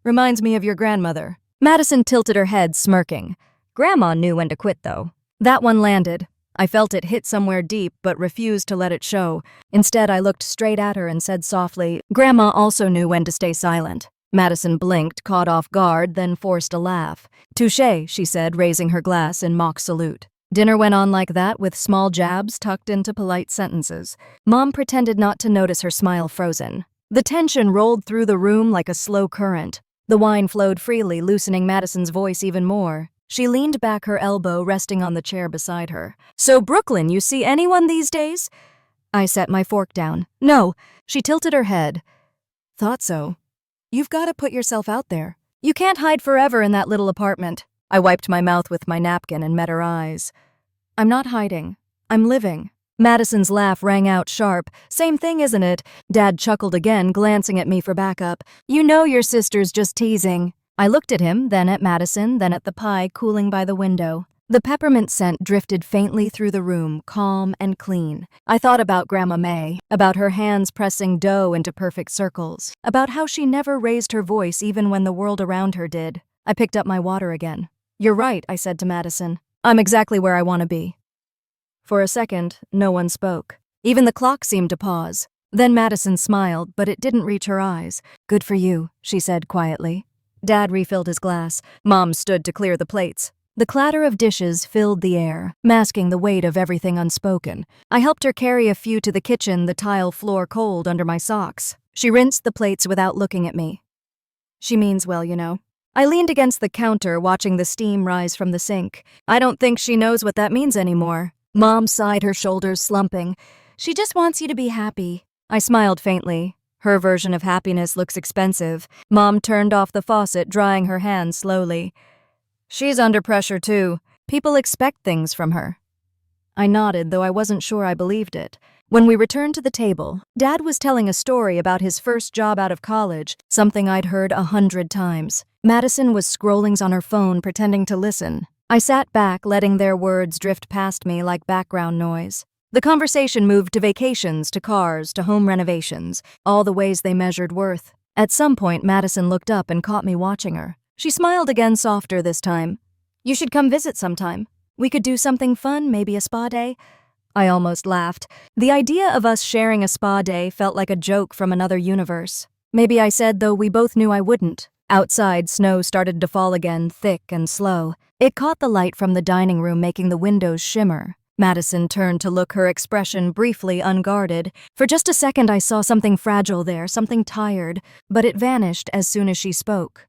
Reminds me of your grandmother. Madison tilted her head, smirking. Grandma knew when to quit, though. That one landed. I felt it hit somewhere deep, but refused to let it show. Instead, I looked straight at her and said softly, Grandma also knew when to stay silent. Madison blinked, caught off guard, then forced a laugh. Touché, she said, raising her glass in mock salute. Dinner went on like that, with small jabs tucked into polite sentences. Mom pretended not to notice her smile frozen. The tension rolled through the room like a slow current. The wine flowed freely, loosening Madison's voice even more. She leaned back, her elbow resting on the chair beside her. So, Brooklyn, you see anyone these days? I set my fork down. No. She tilted her head. Thought so. You've got to put yourself out there. You can't hide forever in that little apartment. I wiped my mouth with my napkin and met her eyes. I'm not hiding. I'm living. Madison's laugh rang out sharp. Same thing, isn't it? Dad chuckled again, glancing at me for backup. You know your sister's just teasing. I looked at him, then at Madison, then at the pie cooling by the window. The peppermint scent drifted faintly through the room, calm and clean. I thought about Grandma May, about her hands pressing dough into perfect circles, about how she never raised her voice even when the world around her did. I picked up my water again. You're right, I said to Madison. I'm exactly where I want to be. For a second, no one spoke. Even the clock seemed to pause. Then Madison smiled, but it didn't reach her eyes. Good for you, she said quietly. Dad refilled his glass. Mom stood to clear the plates. The clatter of dishes filled the air, masking the weight of everything unspoken. I helped her carry a few to the kitchen, the tile floor cold under my socks. She rinsed the plates without looking at me. She means well, you know. I leaned against the counter, watching the steam rise from the sink. I don't think she knows what that means anymore. Mom sighed, her shoulders slumping. She just wants you to be happy. I smiled faintly. Her version of happiness looks expensive. Mom turned off the faucet, drying her hands slowly. She's under pressure, too. People expect things from her. I nodded, though I wasn't sure I believed it. When we returned to the table, Dad was telling a story about his first job out of college, something I'd heard 100 times. Madison was scrolling on her phone, pretending to listen. I sat back, letting their words drift past me like background noise. The conversation moved to vacations, to cars, to home renovations, all the ways they measured worth. At some point, Madison looked up and caught me watching her. She smiled again, softer this time. You should come visit sometime. We could do something fun, maybe a spa day. I almost laughed. The idea of us sharing a spa day felt like a joke from another universe. Maybe I said, though we both knew I wouldn't. Outside, snow started to fall again, thick and slow. It caught the light from the dining room, making the windows shimmer. Madison turned to look, her expression briefly unguarded. For just a second, I saw something fragile there, something tired, but it vanished as soon as she spoke.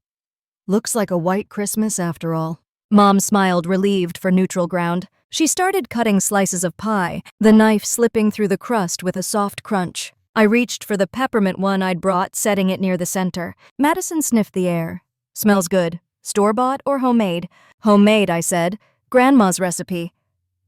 Looks like a white Christmas after all. Mom smiled, relieved, for neutral ground. She started cutting slices of pie, the knife slipping through the crust with a soft crunch. I reached for the peppermint one I'd brought, setting it near the center. Madison sniffed the air. Smells good. Store-bought or homemade? Homemade, I said. Grandma's recipe.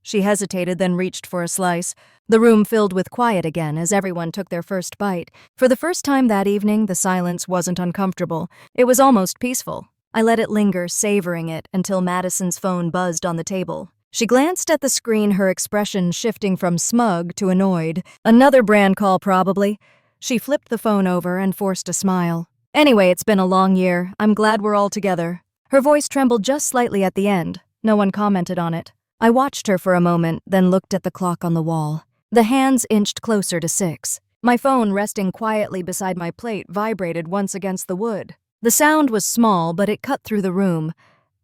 She hesitated, then reached for a slice. The room filled with quiet again as everyone took their first bite. For the first time that evening, the silence wasn't uncomfortable. It was almost peaceful. I let it linger, savoring it, until Madison's phone buzzed on the table. She glanced at the screen, her expression shifting from smug to annoyed. Another brand call, probably. She flipped the phone over and forced a smile. Anyway, it's been a long year. I'm glad we're all together. Her voice trembled just slightly at the end. No one commented on it. I watched her for a moment, then looked at the clock on the wall. The hands inched closer to 6. My phone, resting quietly beside my plate, vibrated once against the wood. The sound was small, but it cut through the room.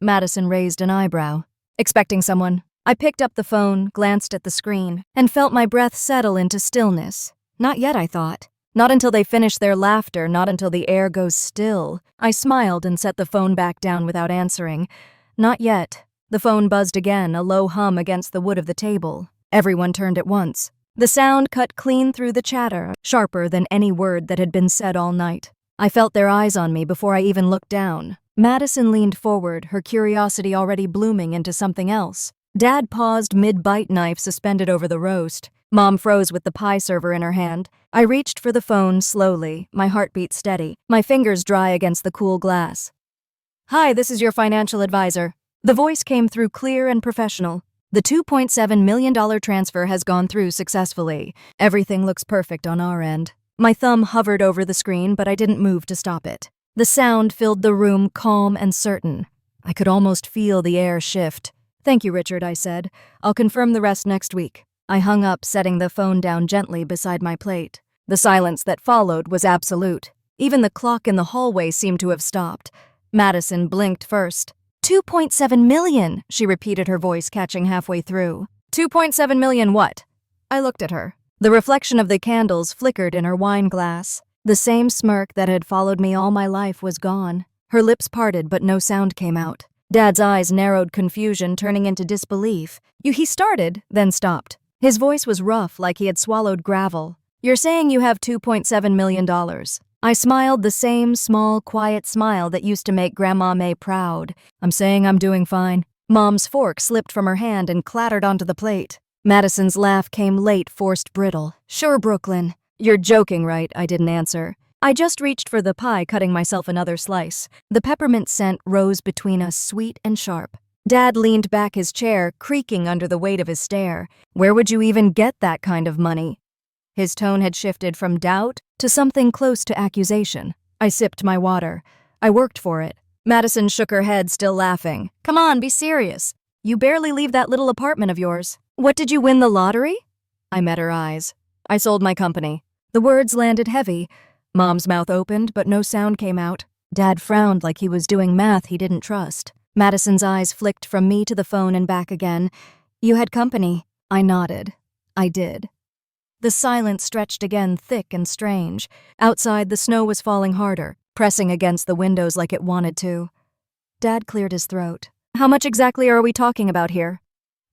Madison raised an eyebrow. Expecting someone? I picked up the phone, glanced at the screen, and felt my breath settle into stillness. Not yet, I thought. Not until they finish their laughter, not until the air goes still. I smiled and set the phone back down without answering. Not yet. The phone buzzed again, a low hum against the wood of the table. Everyone turned at once. The sound cut clean through the chatter, sharper than any word that had been said all night. I felt their eyes on me before I even looked down. Madison leaned forward, her curiosity already blooming into something else. Dad paused mid-bite, knife suspended over the roast. Mom froze with the pie server in her hand. I reached for the phone slowly, my heartbeat steady, my fingers dry against the cool glass. "Hi, this is your financial advisor." The voice came through clear and professional. "The $2.7 million transfer has gone through successfully. Everything looks perfect on our end." My thumb hovered over the screen, but I didn't move to stop it. The sound filled the room, calm and certain. I could almost feel the air shift. "Thank you, Richard," I said. "I'll confirm the rest next week." I hung up, setting the phone down gently beside my plate. The silence that followed was absolute. Even the clock in the hallway seemed to have stopped. Madison blinked first. $2.7 million, she repeated, her voice catching halfway through. $2.7 million what? I looked at her. The reflection of the candles flickered in her wine glass. The same smirk that had followed me all my life was gone. Her lips parted, but no sound came out. Dad's eyes narrowed, confusion turning into disbelief. He started, then stopped. His voice was rough, like he had swallowed gravel. "You're saying you have $2.7 million. I smiled, the same small, quiet smile that used to make Grandma May proud. "I'm saying I'm doing fine." Mom's fork slipped from her hand and clattered onto the plate. Madison's laugh came late, forced, brittle. "Sure, Brooklyn." "You're joking, right?" I didn't answer. I just reached for the pie, cutting myself another slice. The peppermint scent rose between us, sweet and sharp. Dad leaned back his chair, creaking under the weight of his stare. "Where would you even get that kind of money?" His tone had shifted from doubt to something close to accusation. I sipped my water. "I worked for it." Madison shook her head, still laughing. "Come on, be serious. You barely leave that little apartment of yours. What, did you win the lottery?" I met her eyes. "I sold my company." The words landed heavy. Mom's mouth opened, but no sound came out. Dad frowned like he was doing math he didn't trust. Madison's eyes flicked from me to the phone and back again. "You had company." I nodded. I did. The silence stretched again, thick and strange. Outside, the snow was falling harder, pressing against the windows like it wanted to. Dad cleared his throat. "How much exactly are we talking about here?"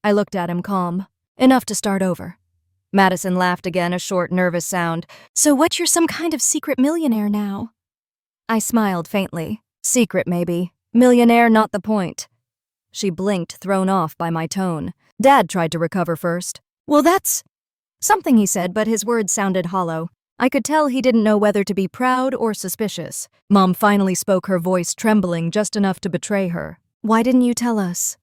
I looked at him, calm. "Enough to start over." Madison laughed again, a short, nervous sound. "So what, you're some kind of secret millionaire now?" I smiled faintly. "Secret, maybe. Millionaire, not the point." She blinked, thrown off by my tone. Dad tried to recover first. "Well, that's..." Something he said, but his words sounded hollow. I could tell he didn't know whether to be proud or suspicious. Mom finally spoke, her voice trembling just enough to betray her. "Why didn't you tell us?"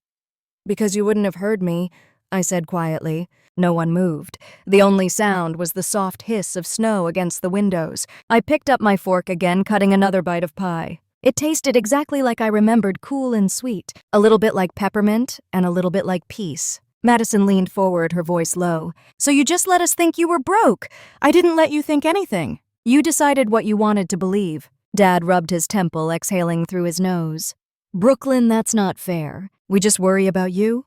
"Because you wouldn't have heard me," I said quietly. No one moved. The only sound was the soft hiss of snow against the windows. I picked up my fork again, cutting another bite of pie. It tasted exactly like I remembered, cool and sweet, a little bit like peppermint and a little bit like peace. Madison leaned forward, her voice low. "So you just let us think you were broke. I didn't let you think anything. You decided what you wanted to believe." Dad rubbed his temple, exhaling through his nose. "Brooklyn, that's not fair. We just worry about you?"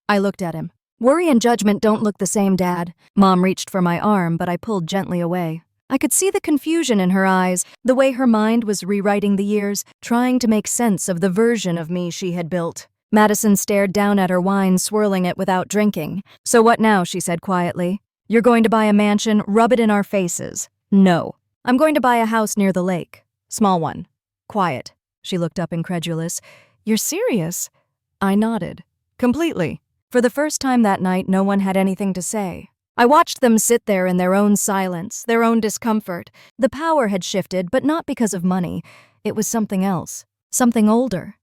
I looked at him. "Worry and judgment don't look the same, Dad." Mom reached for my arm, but I pulled gently away. I could see the confusion in her eyes, the way her mind was rewriting the years, trying to make sense of the version of me she had built. Madison stared down at her wine, swirling it without drinking. "So what now?" she said quietly. "You're going to buy a mansion, rub it in our faces." "No. I'm going to buy a house near the lake. Small one. Quiet." She looked up, incredulous. "You're serious?" I nodded. "Completely." For the first time that night, no one had anything to say. I watched them sit there in their own silence, their own discomfort. The power had shifted, but not because of money. It was something else, something older.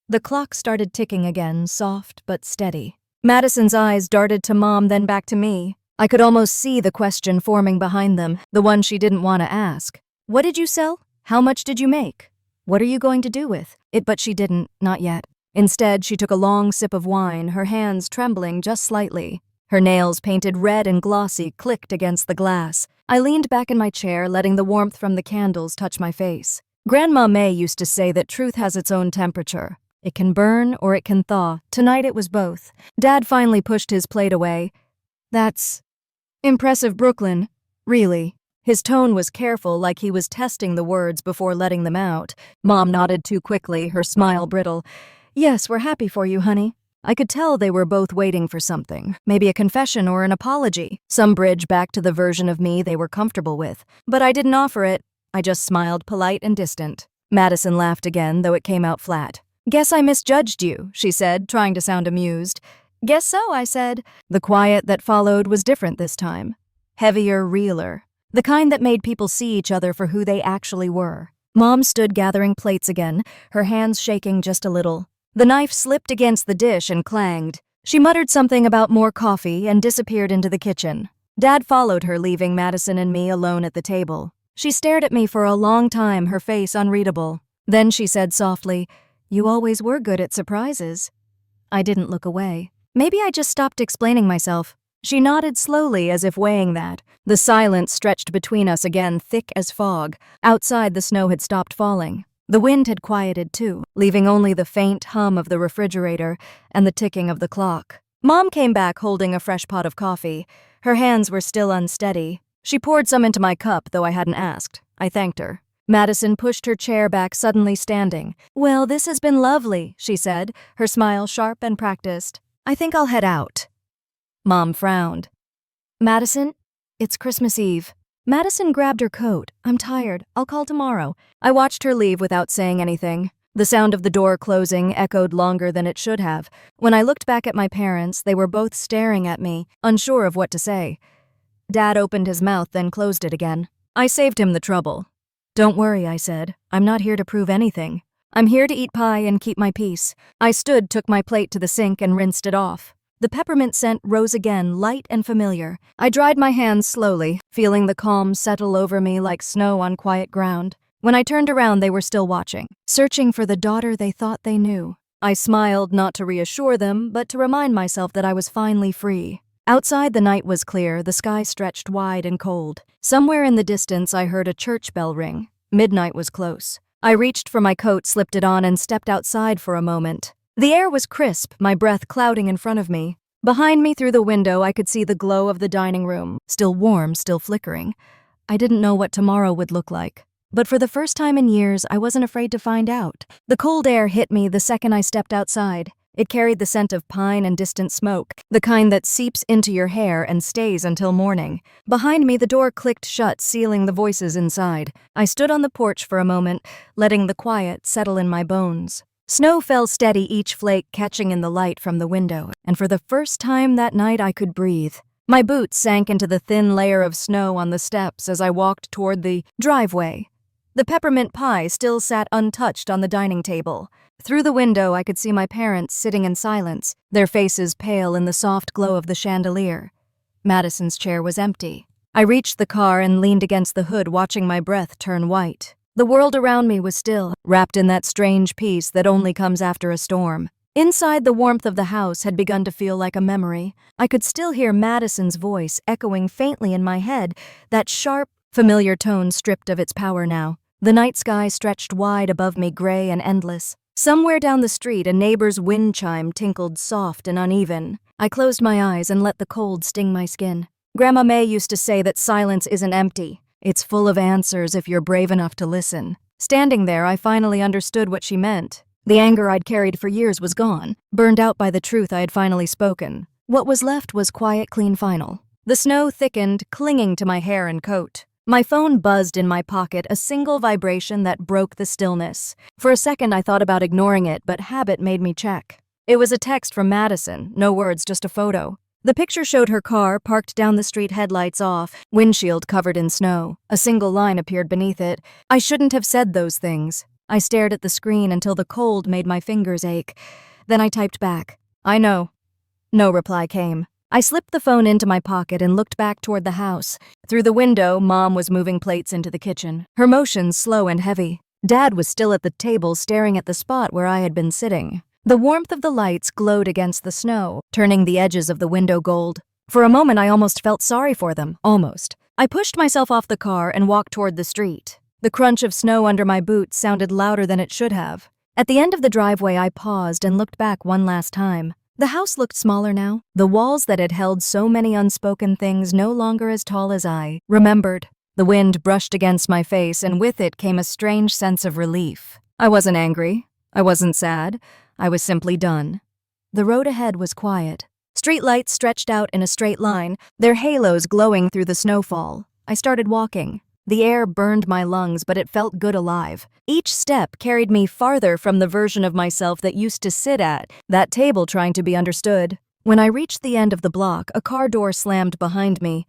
The clock started ticking again, soft but steady. Madison's eyes darted to Mom, then back to me. I could almost see the question forming behind them, the one she didn't want to ask. "What did you sell? How much did you make? What are you going to do with it?" But she didn't, not yet. Instead, she took a long sip of wine, her hands trembling just slightly. Her nails, painted red and glossy, clicked against the glass. I leaned back in my chair, letting the warmth from the candles touch my face. Grandma May used to say that truth has its own temperature. It can burn or it can thaw. Tonight it was both. Dad finally pushed his plate away. "That's impressive, Brooklyn. Really." His tone was careful, like he was testing the words before letting them out. Mom nodded too quickly, her smile brittle. Yes, we're happy for you, honey. I could tell they were both waiting for something, maybe a confession or an apology, some bridge back to the version of me they were comfortable with. But I didn't offer it. I just smiled, polite and distant. Madison laughed again, though it came out flat. Guess I misjudged you, she said, trying to sound amused. Guess so, I said. The quiet that followed was different this time. Heavier, realer. The kind that made people see each other for who they actually were. Mom stood gathering plates again, her hands shaking just a little. The knife slipped against the dish and clanged. She muttered something about more coffee and disappeared into the kitchen. Dad followed her, leaving Madison and me alone at the table. She stared at me for a long time, her face unreadable. Then she said softly, "You always were good at surprises." I didn't look away. Maybe I just stopped explaining myself. She nodded slowly as if weighing that. The silence stretched between us again, thick as fog. Outside, the snow had stopped falling. The wind had quieted too, leaving only the faint hum of the refrigerator and the ticking of the clock. Mom came back holding a fresh pot of coffee. Her hands were still unsteady. She poured some into my cup, though I hadn't asked. I thanked her. Madison pushed her chair back, suddenly standing. "Well, this has been lovely," she said, her smile sharp and practiced. "I think I'll head out." Mom frowned. "Madison, it's Christmas Eve." Madison grabbed her coat. "I'm tired. I'll call tomorrow." I watched her leave without saying anything. The sound of the door closing echoed longer than it should have. When I looked back at my parents, they were both staring at me, unsure of what to say. Dad opened his mouth, then closed it again. I saved him the trouble. "Don't worry," I said. "I'm not here to prove anything. I'm here to eat pie and keep my peace." I stood, took my plate to the sink, and rinsed it off. The peppermint scent rose again, light and familiar. I dried my hands slowly, feeling the calm settle over me like snow on quiet ground. When I turned around, they were still watching, searching for the daughter they thought they knew. I smiled, not to reassure them, but to remind myself that I was finally free. Outside, the night was clear, the sky stretched wide and cold. Somewhere in the distance, I heard a church bell ring. Midnight was close. I reached for my coat, slipped it on, and stepped outside for a moment. The air was crisp, my breath clouding in front of me. Behind me through the window, I could see the glow of the dining room, still warm, still flickering. I didn't know what tomorrow would look like. But for the first time in years, I wasn't afraid to find out. The cold air hit me the second I stepped outside. It carried the scent of pine and distant smoke, the kind that seeps into your hair and stays until morning. Behind me, the door clicked shut, sealing the voices inside. I stood on the porch for a moment, letting the quiet settle in my bones. Snow fell steady, each flake catching in the light from the window, and for the first time that night I could breathe. My boots sank into the thin layer of snow on the steps as I walked toward the driveway. The peppermint pie still sat untouched on the dining table. Through the window, I could see my parents sitting in silence, their faces pale in the soft glow of the chandelier. Madison's chair was empty. I reached the car and leaned against the hood, watching my breath turn white. The world around me was still, wrapped in that strange peace that only comes after a storm. Inside, the warmth of the house had begun to feel like a memory. I could still hear Madison's voice echoing faintly in my head, that sharp, familiar tone stripped of its power now. The night sky stretched wide above me, gray and endless. Somewhere down the street, a neighbor's wind chime tinkled soft and uneven. I closed my eyes and let the cold sting my skin. Grandma May used to say that silence isn't empty. It's full of answers if you're brave enough to listen. Standing there, I finally understood what she meant. The anger I'd carried for years was gone, burned out by the truth I had finally spoken. What was left was quiet, clean final. The snow thickened, clinging to my hair and coat. My phone buzzed in my pocket, a single vibration that broke the stillness. For a second, I thought about ignoring it, but habit made me check. It was a text from Madison, no words, just a photo. The picture showed her car parked down the street, headlights off, windshield covered in snow. A single line appeared beneath it. I shouldn't have said those things. I stared at the screen until the cold made my fingers ache. Then I typed back, "I know." No reply came. I slipped the phone into my pocket and looked back toward the house. Through the window, Mom was moving plates into the kitchen, her motions slow and heavy. Dad was still at the table, staring at the spot where I had been sitting. The warmth of the lights glowed against the snow, turning the edges of the window gold. For a moment, I almost felt sorry for them. Almost. I pushed myself off the car and walked toward the street. The crunch of snow under my boots sounded louder than it should have. At the end of the driveway, I paused and looked back one last time. The house looked smaller now, the walls that had held so many unspoken things no longer as tall as I remembered. The wind brushed against my face, and with it came a strange sense of relief. I wasn't angry. I wasn't sad. I was simply done. The road ahead was quiet. Streetlights stretched out in a straight line, their halos glowing through the snowfall. I started walking. The air burned my lungs, but it felt good alive. Each step carried me farther from the version of myself that used to sit at that table trying to be understood. When I reached the end of the block, a car door slammed behind me.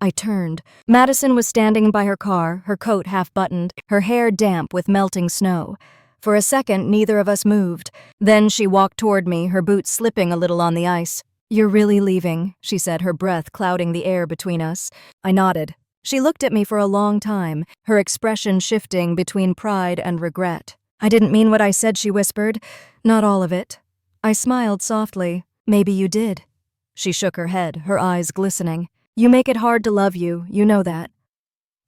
I turned. Madison was standing by her car, her coat half-buttoned, her hair damp with melting snow. For a second, neither of us moved. Then she walked toward me, her boots slipping a little on the ice. "You're really leaving," she said, her breath clouding the air between us. I nodded. She looked at me for a long time, her expression shifting between pride and regret. "I didn't mean what I said," she whispered. "Not all of it." I smiled softly. "Maybe you did." She shook her head, her eyes glistening. "You make it hard to love you, you know that."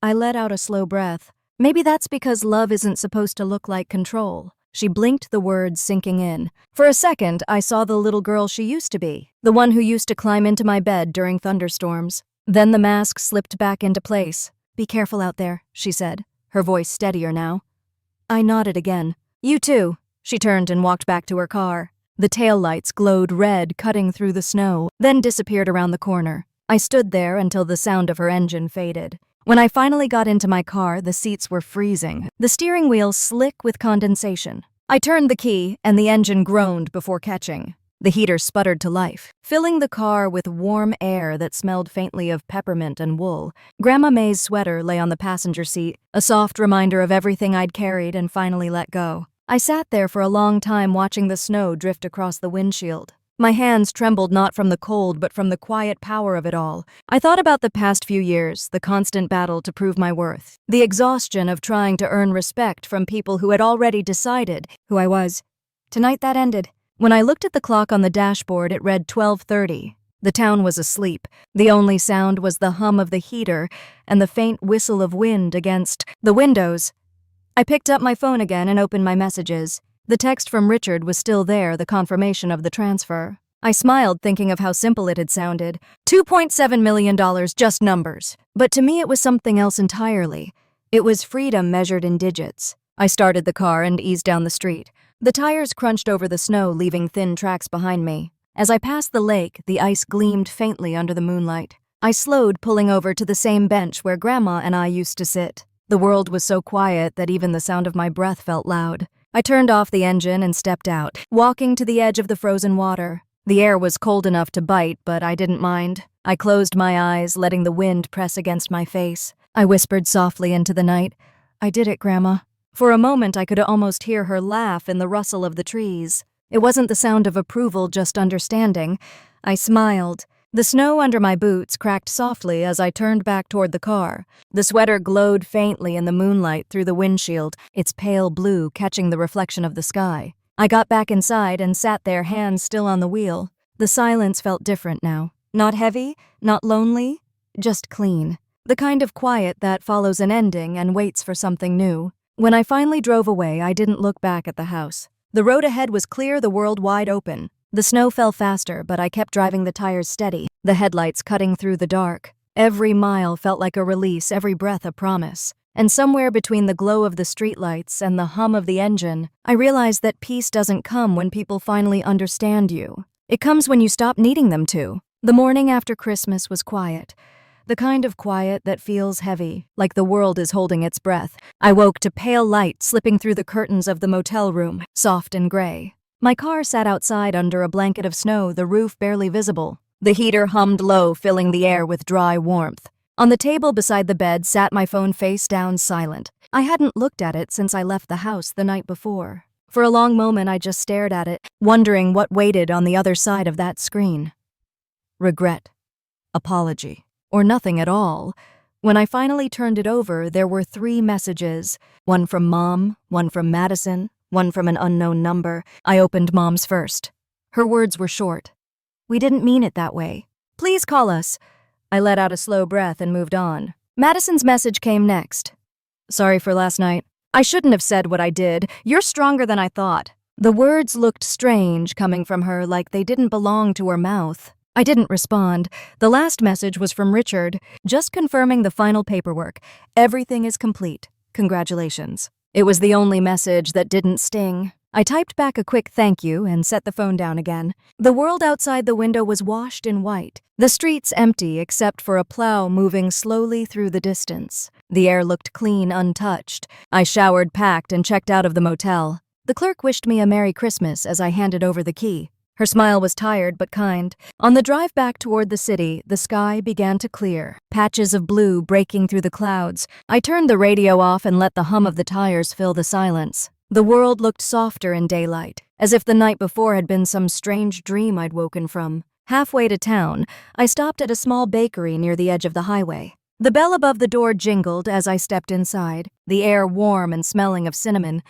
I let out a slow breath. Maybe that's because love isn't supposed to look like control. She blinked, the words sinking in. For a second, I saw the little girl she used to be, the one who used to climb into my bed during thunderstorms. Then the mask slipped back into place. "Be careful out there," she said, her voice steadier now. I nodded again. "You too." She turned and walked back to her car. The taillights glowed red, cutting through the snow, then disappeared around the corner. I stood there until the sound of her engine faded. When I finally got into my car, the seats were freezing, the steering wheel slick with condensation. I turned the key, and the engine groaned before catching. The heater sputtered to life, filling the car with warm air that smelled faintly of peppermint and wool. Grandma May's sweater lay on the passenger seat, a soft reminder of everything I'd carried and finally let go. I sat there for a long time watching the snow drift across the windshield. My hands trembled not from the cold but from the quiet power of it all. I thought about the past few years, the constant battle to prove my worth, the exhaustion of trying to earn respect from people who had already decided who I was. Tonight that ended. When I looked at the clock on the dashboard, it read 12:30. The town was asleep. The only sound was the hum of the heater and the faint whistle of wind against the windows. I picked up my phone again and opened my messages. The text from Richard was still there, the confirmation of the transfer. I smiled, thinking of how simple it had sounded. $2.7 million, just numbers. But to me it was something else entirely. It was freedom measured in digits. I started the car and eased down the street. The tires crunched over the snow, leaving thin tracks behind me. As I passed the lake, the ice gleamed faintly under the moonlight. I slowed, pulling over to the same bench where Grandma and I used to sit. The world was so quiet that even the sound of my breath felt loud. I turned off the engine and stepped out, walking to the edge of the frozen water. The air was cold enough to bite, but I didn't mind. I closed my eyes, letting the wind press against my face. I whispered softly into the night, "I did it, Grandma." For a moment, I could almost hear her laugh in the rustle of the trees. It wasn't the sound of approval, just understanding. I smiled. The snow under my boots cracked softly as I turned back toward the car. The sweater glowed faintly in the moonlight through the windshield, its pale blue catching the reflection of the sky. I got back inside and sat there, hands still on the wheel. The silence felt different now. Not heavy, not lonely, just clean. The kind of quiet that follows an ending and waits for something new. When I finally drove away, I didn't look back at the house. The road ahead was clear, the world wide open. The snow fell faster, but I kept driving the tires steady, the headlights cutting through the dark. Every mile felt like a release, every breath a promise. And somewhere between the glow of the streetlights and the hum of the engine, I realized that peace doesn't come when people finally understand you. It comes when you stop needing them to. The morning after Christmas was quiet. The kind of quiet that feels heavy, like the world is holding its breath. I woke to pale light slipping through the curtains of the motel room, soft and gray. My car sat outside under a blanket of snow, the roof barely visible. The heater hummed low, filling the air with dry warmth. On the table beside the bed sat my phone face down, silent. I hadn't looked at it since I left the house the night before. For a long moment I just stared at it, wondering what waited on the other side of that screen. Regret. Apology. Or nothing at all. When I finally turned it over, there were 3 messages. One from Mom, one from Madison, one from an unknown number. I opened Mom's first. Her words were short. "We didn't mean it that way. Please call us." I let out a slow breath and moved on. Madison's message came next. "Sorry for last night. I shouldn't have said what I did. You're stronger than I thought." The words looked strange coming from her, like they didn't belong to her mouth. I didn't respond. The last message was from Richard, just confirming the final paperwork. "Everything is complete. Congratulations." It was the only message that didn't sting. I typed back a quick thank you and set the phone down again. The world outside the window was washed in white. The streets empty except for a plow moving slowly through the distance. The air looked clean, untouched. I showered, packed, and checked out of the motel. The clerk wished me a Merry Christmas as I handed over the key. Her smile was tired but kind. On the drive back toward the city, the sky began to clear, patches of blue breaking through the clouds. I turned the radio off and let the hum of the tires fill the silence. The world looked softer in daylight, as if the night before had been some strange dream I'd woken from. Halfway to town, I stopped at a small bakery near the edge of the highway. The bell above the door jingled as I stepped inside, the air warm and smelling of cinnamon.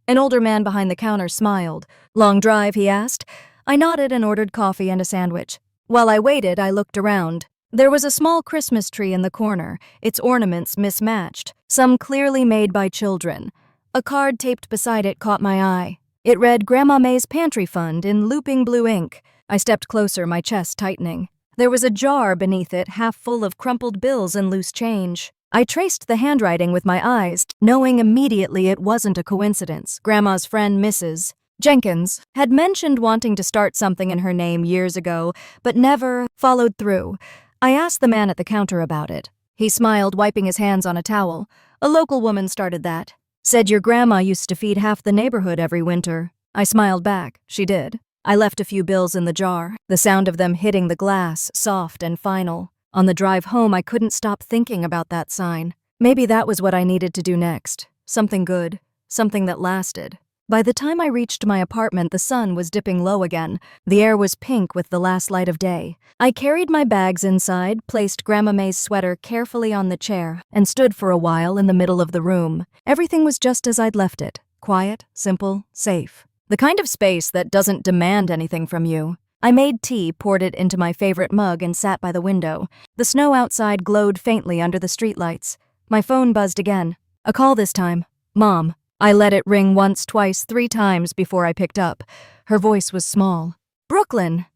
An older man behind the counter smiled. "Long drive?" he asked. I nodded and ordered coffee and a sandwich. While I waited, I looked around. There was a small Christmas tree in the corner, its ornaments mismatched, some clearly made by children. A card taped beside it caught my eye. It read Grandma May's Pantry Fund in looping blue ink. I stepped closer, my chest tightening. There was a jar beneath it, half full of crumpled bills and loose change. I traced the handwriting with my eyes, knowing immediately it wasn't a coincidence. Grandma's friend, Mrs. Jenkins, had mentioned wanting to start something in her name years ago, but never followed through. I asked the man at the counter about it. He smiled, wiping his hands on a towel. "A local woman started that. Said your grandma used to feed half the neighborhood every winter." I smiled back. She did. I left a few bills in the jar, the sound of them hitting the glass, soft and final. On the drive home, I couldn't stop thinking about that sign. Maybe that was what I needed to do next. Something good. Something that lasted. By the time I reached my apartment, the sun was dipping low again. The air was pink with the last light of day. I carried my bags inside, placed Grandma May's sweater carefully on the chair, and stood for a while in the middle of the room. Everything was just as I'd left it. Quiet, simple, safe. The kind of space that doesn't demand anything from you. I made tea, poured it into my favorite mug, and sat by the window. The snow outside glowed faintly under the streetlights. My phone buzzed again. A call this time. Mom. I let it ring once, twice, 3 times before I picked up. Her voice was small. "Brooklyn."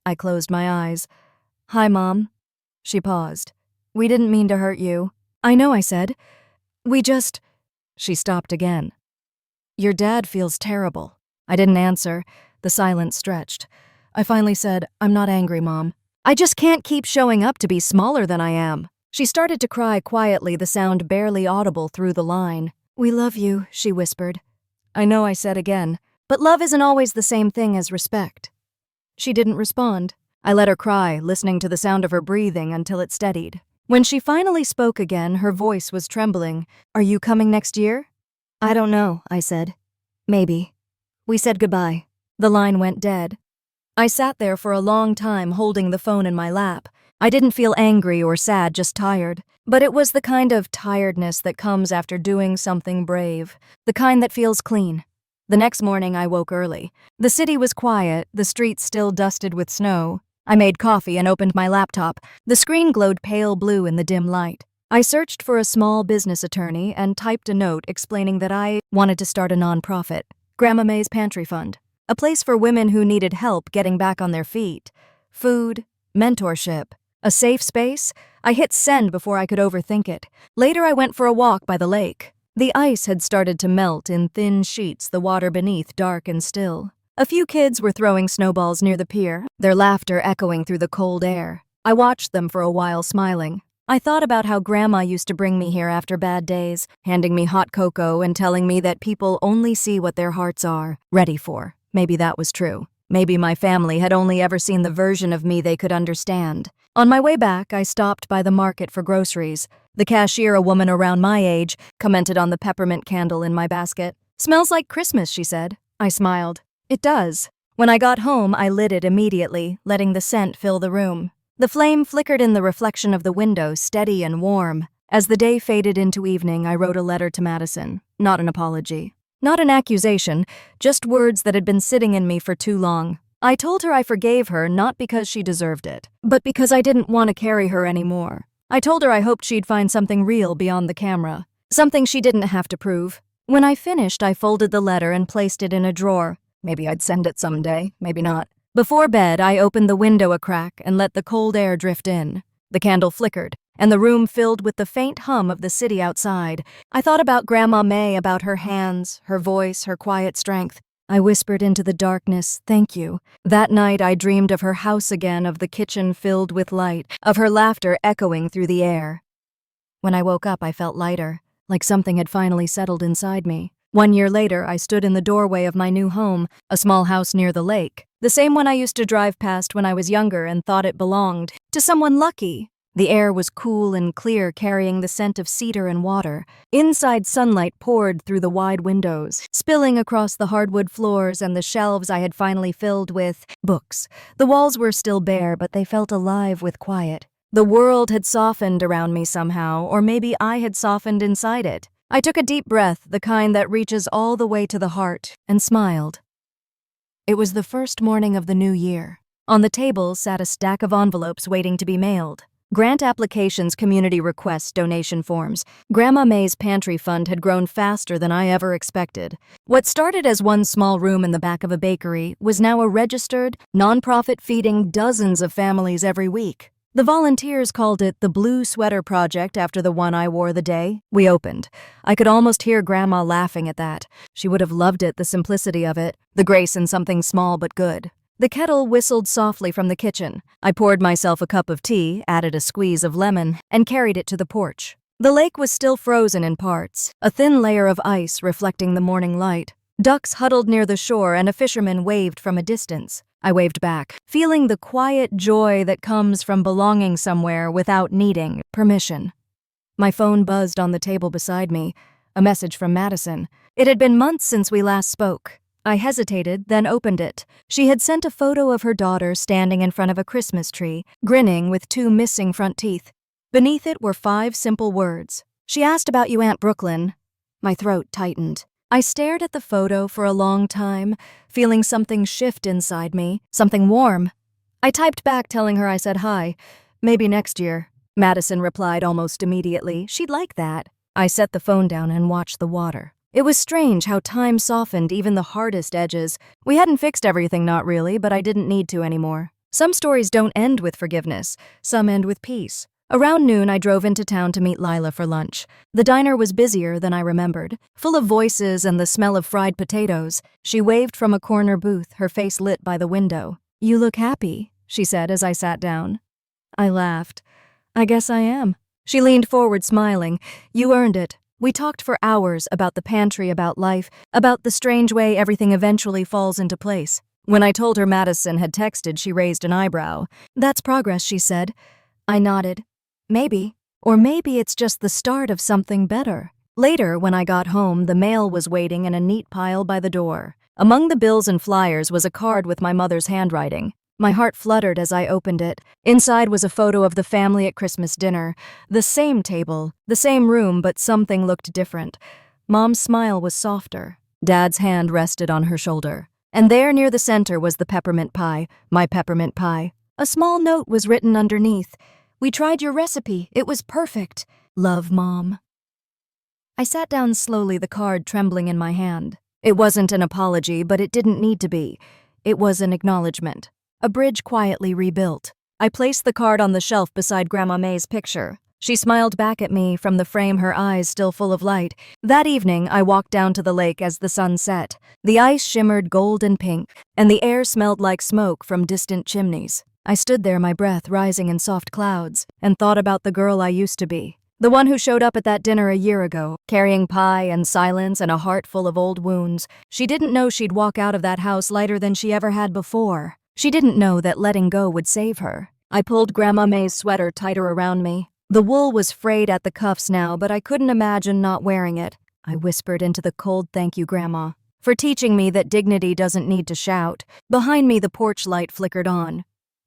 I closed my eyes. "Hi, Mom." She paused. "We didn't mean to hurt you." "I know," I said. "We just—" She stopped again. "Your dad feels terrible." I didn't answer. The silence stretched. I finally said, "I'm not angry, Mom. I just can't keep showing up to be smaller than I am." She started to cry quietly, the sound barely audible through the line. "We love you," she whispered. "I know," I said again. "But love isn't always the same thing as respect." She didn't respond. I let her cry, listening to the sound of her breathing until it steadied. When she finally spoke again, her voice was trembling. "Are you coming next year?" "I don't know," I said. "Maybe." We said goodbye. The line went dead. I sat there for a long time, holding the phone in my lap. I didn't feel angry or sad, just tired. But it was the kind of tiredness that comes after doing something brave. The kind that feels clean. The next morning, I woke early. The city was quiet, the streets still dusted with snow. I made coffee and opened my laptop. The screen glowed pale blue in the dim light. I searched for a small business attorney and typed a note explaining that I wanted to start a nonprofit, Grandma May's Pantry Fund, a place for women who needed help getting back on their feet. Food, mentorship, a safe space. I hit send before I could overthink it. Later, I went for a walk by the lake. The ice had started to melt in thin sheets, the water beneath dark and still. A few kids were throwing snowballs near the pier, their laughter echoing through the cold air. I watched them for a while, smiling. I thought about how Grandma used to bring me here after bad days, handing me hot cocoa and telling me that people only see what their hearts are ready for. Maybe that was true. Maybe my family had only ever seen the version of me they could understand. On my way back, I stopped by the market for groceries. The cashier, a woman around my age, commented on the peppermint candle in my basket. "Smells like Christmas," she said. I smiled. "It does." When I got home, I lit it immediately, letting the scent fill the room. The flame flickered in the reflection of the window, steady and warm. As the day faded into evening, I wrote a letter to Madison. Not an apology. Not an accusation, just words that had been sitting in me for too long. I told her I forgave her not because she deserved it, but because I didn't want to carry her anymore. I told her I hoped she'd find something real beyond the camera, something she didn't have to prove. When I finished, I folded the letter and placed it in a drawer. Maybe I'd send it someday, maybe not. Before bed, I opened the window a crack and let the cold air drift in. The candle flickered, and the room filled with the faint hum of the city outside. I thought about Grandma May, about her hands, her voice, her quiet strength. I whispered into the darkness, "Thank you." That night I dreamed of her house again, of the kitchen filled with light, of her laughter echoing through the air. When I woke up, I felt lighter, like something had finally settled inside me. 1 year later, I stood in the doorway of my new home, a small house near the lake, the same one I used to drive past when I was younger and thought it belonged to someone lucky. The air was cool and clear, carrying the scent of cedar and water. Inside, sunlight poured through the wide windows, spilling across the hardwood floors and the shelves I had finally filled with books. The walls were still bare, but they felt alive with quiet. The world had softened around me somehow, or maybe I had softened inside it. I took a deep breath, the kind that reaches all the way to the heart, and smiled. It was the first morning of the new year. On the table sat a stack of envelopes waiting to be mailed. Grant applications, community requests, donation forms. Grandma May's pantry fund had grown faster than I ever expected. What started as one small room in the back of a bakery was now a registered nonprofit feeding dozens of families every week. The volunteers called it the Blue Sweater Project after the one I wore the day we opened. I could almost hear Grandma laughing at that. She would have loved it, the simplicity of it, the grace in something small but good. The kettle whistled softly from the kitchen. I poured myself a cup of tea, added a squeeze of lemon, and carried it to the porch. The lake was still frozen in parts, a thin layer of ice reflecting the morning light. Ducks huddled near the shore and a fisherman waved from a distance. I waved back, feeling the quiet joy that comes from belonging somewhere without needing permission. My phone buzzed on the table beside me, a message from Madison. It had been months since we last spoke. I hesitated, then opened it. She had sent a photo of her daughter standing in front of a Christmas tree, grinning with 2 missing front teeth. Beneath it were 5 simple words. "She asked about you, Aunt Brooklyn." My throat tightened. I stared at the photo for a long time, feeling something shift inside me, something warm. I typed back telling her I said hi. "Maybe next year." Madison replied almost immediately. "She'd like that." I set the phone down and watched the water. It was strange how time softened even the hardest edges. We hadn't fixed everything, not really, but I didn't need to anymore. Some stories don't end with forgiveness. Some end with peace. Around noon, I drove into town to meet Lila for lunch. The diner was busier than I remembered, full of voices and the smell of fried potatoes. She waved from a corner booth, her face lit by the window. "You look happy," she said as I sat down. I laughed. "I guess I am." She leaned forward, smiling. "You earned it." We talked for hours about the pantry, about life, about the strange way everything eventually falls into place. When I told her Madison had texted, she raised an eyebrow. "That's progress," she said. I nodded. "Maybe. Or maybe it's just the start of something better." Later, when I got home, the mail was waiting in a neat pile by the door. Among the bills and flyers was a card with my mother's handwriting. My heart fluttered as I opened it. Inside was a photo of the family at Christmas dinner. The same table, the same room, but something looked different. Mom's smile was softer. Dad's hand rested on her shoulder. And there near the center was the peppermint pie, my peppermint pie. A small note was written underneath. "We tried your recipe. It was perfect. Love, Mom." I sat down slowly, the card trembling in my hand. It wasn't an apology, but it didn't need to be. It was an acknowledgement. A bridge quietly rebuilt. I placed the card on the shelf beside Grandma May's picture. She smiled back at me from the frame, her eyes still full of light. That evening, I walked down to the lake as the sun set. The ice shimmered gold and pink, and the air smelled like smoke from distant chimneys. I stood there, my breath rising in soft clouds, and thought about the girl I used to be. The one who showed up at that dinner a year ago, carrying pie and silence and a heart full of old wounds. She didn't know she'd walk out of that house lighter than she ever had before. She didn't know that letting go would save her. I pulled Grandma May's sweater tighter around me. The wool was frayed at the cuffs now, but I couldn't imagine not wearing it. I whispered into the cold, "Thank you, Grandma, for teaching me that dignity doesn't need to shout." Behind me, the porch light flickered on.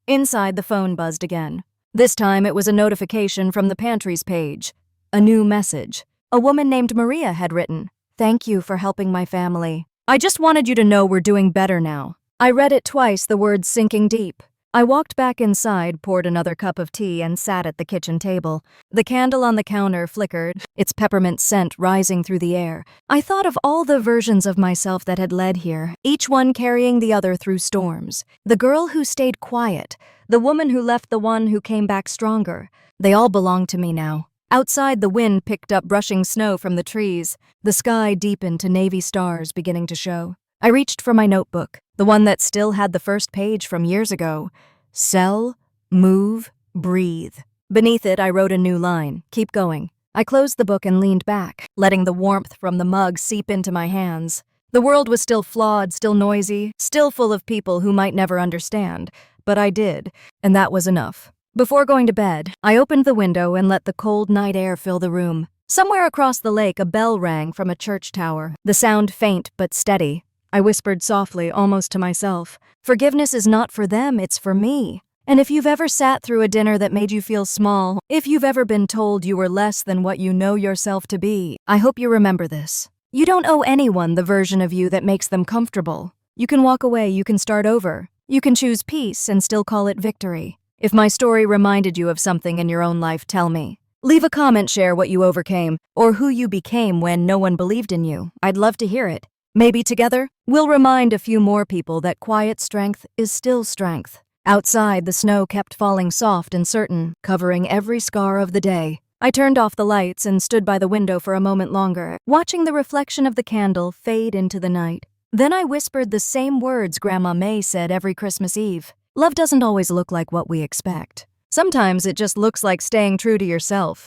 Inside, the phone buzzed again. This time, it was a notification from the pantry's page. A new message. A woman named Maria had written, "Thank you for helping my family. I just wanted you to know we're doing better now." I read it twice, the words sinking deep. I walked back inside, poured another cup of tea, and sat at the kitchen table. The candle on the counter flickered, its peppermint scent rising through the air. I thought of all the versions of myself that had led here, each one carrying the other through storms. The girl who stayed quiet, the woman who left the one who came back stronger. They all belonged to me now. Outside, the wind picked up brushing snow from the trees. The sky deepened to navy stars beginning to show. I reached for my notebook, the one that still had the first page from years ago. Sell, move, breathe. Beneath it, I wrote a new line. Keep going. I closed the book and leaned back, letting the warmth from the mug seep into my hands. The world was still flawed, still noisy, still full of people who might never understand. But I did, and that was enough. Before going to bed, I opened the window and let the cold night air fill the room. Somewhere across the lake, a bell rang from a church tower, the sound faint but steady. I whispered softly, almost to myself, "Forgiveness is not for them, it's for me." And if you've ever sat through a dinner that made you feel small, if you've ever been told you were less than what you know yourself to be, I hope you remember this. You don't owe anyone the version of you that makes them comfortable. You can walk away, you can start over. You can choose peace and still call it victory. If my story reminded you of something in your own life, tell me. Leave a comment, share what you overcame, or who you became when no one believed in you. I'd love to hear it. Maybe together, we'll remind a few more people that quiet strength is still strength. Outside, the snow kept falling soft and certain, covering every scar of the day. I turned off the lights and stood by the window for a moment longer, watching the reflection of the candle fade into the night. Then I whispered the same words Grandma May said every Christmas Eve. Love doesn't always look like what we expect. Sometimes it just looks like staying true to yourself.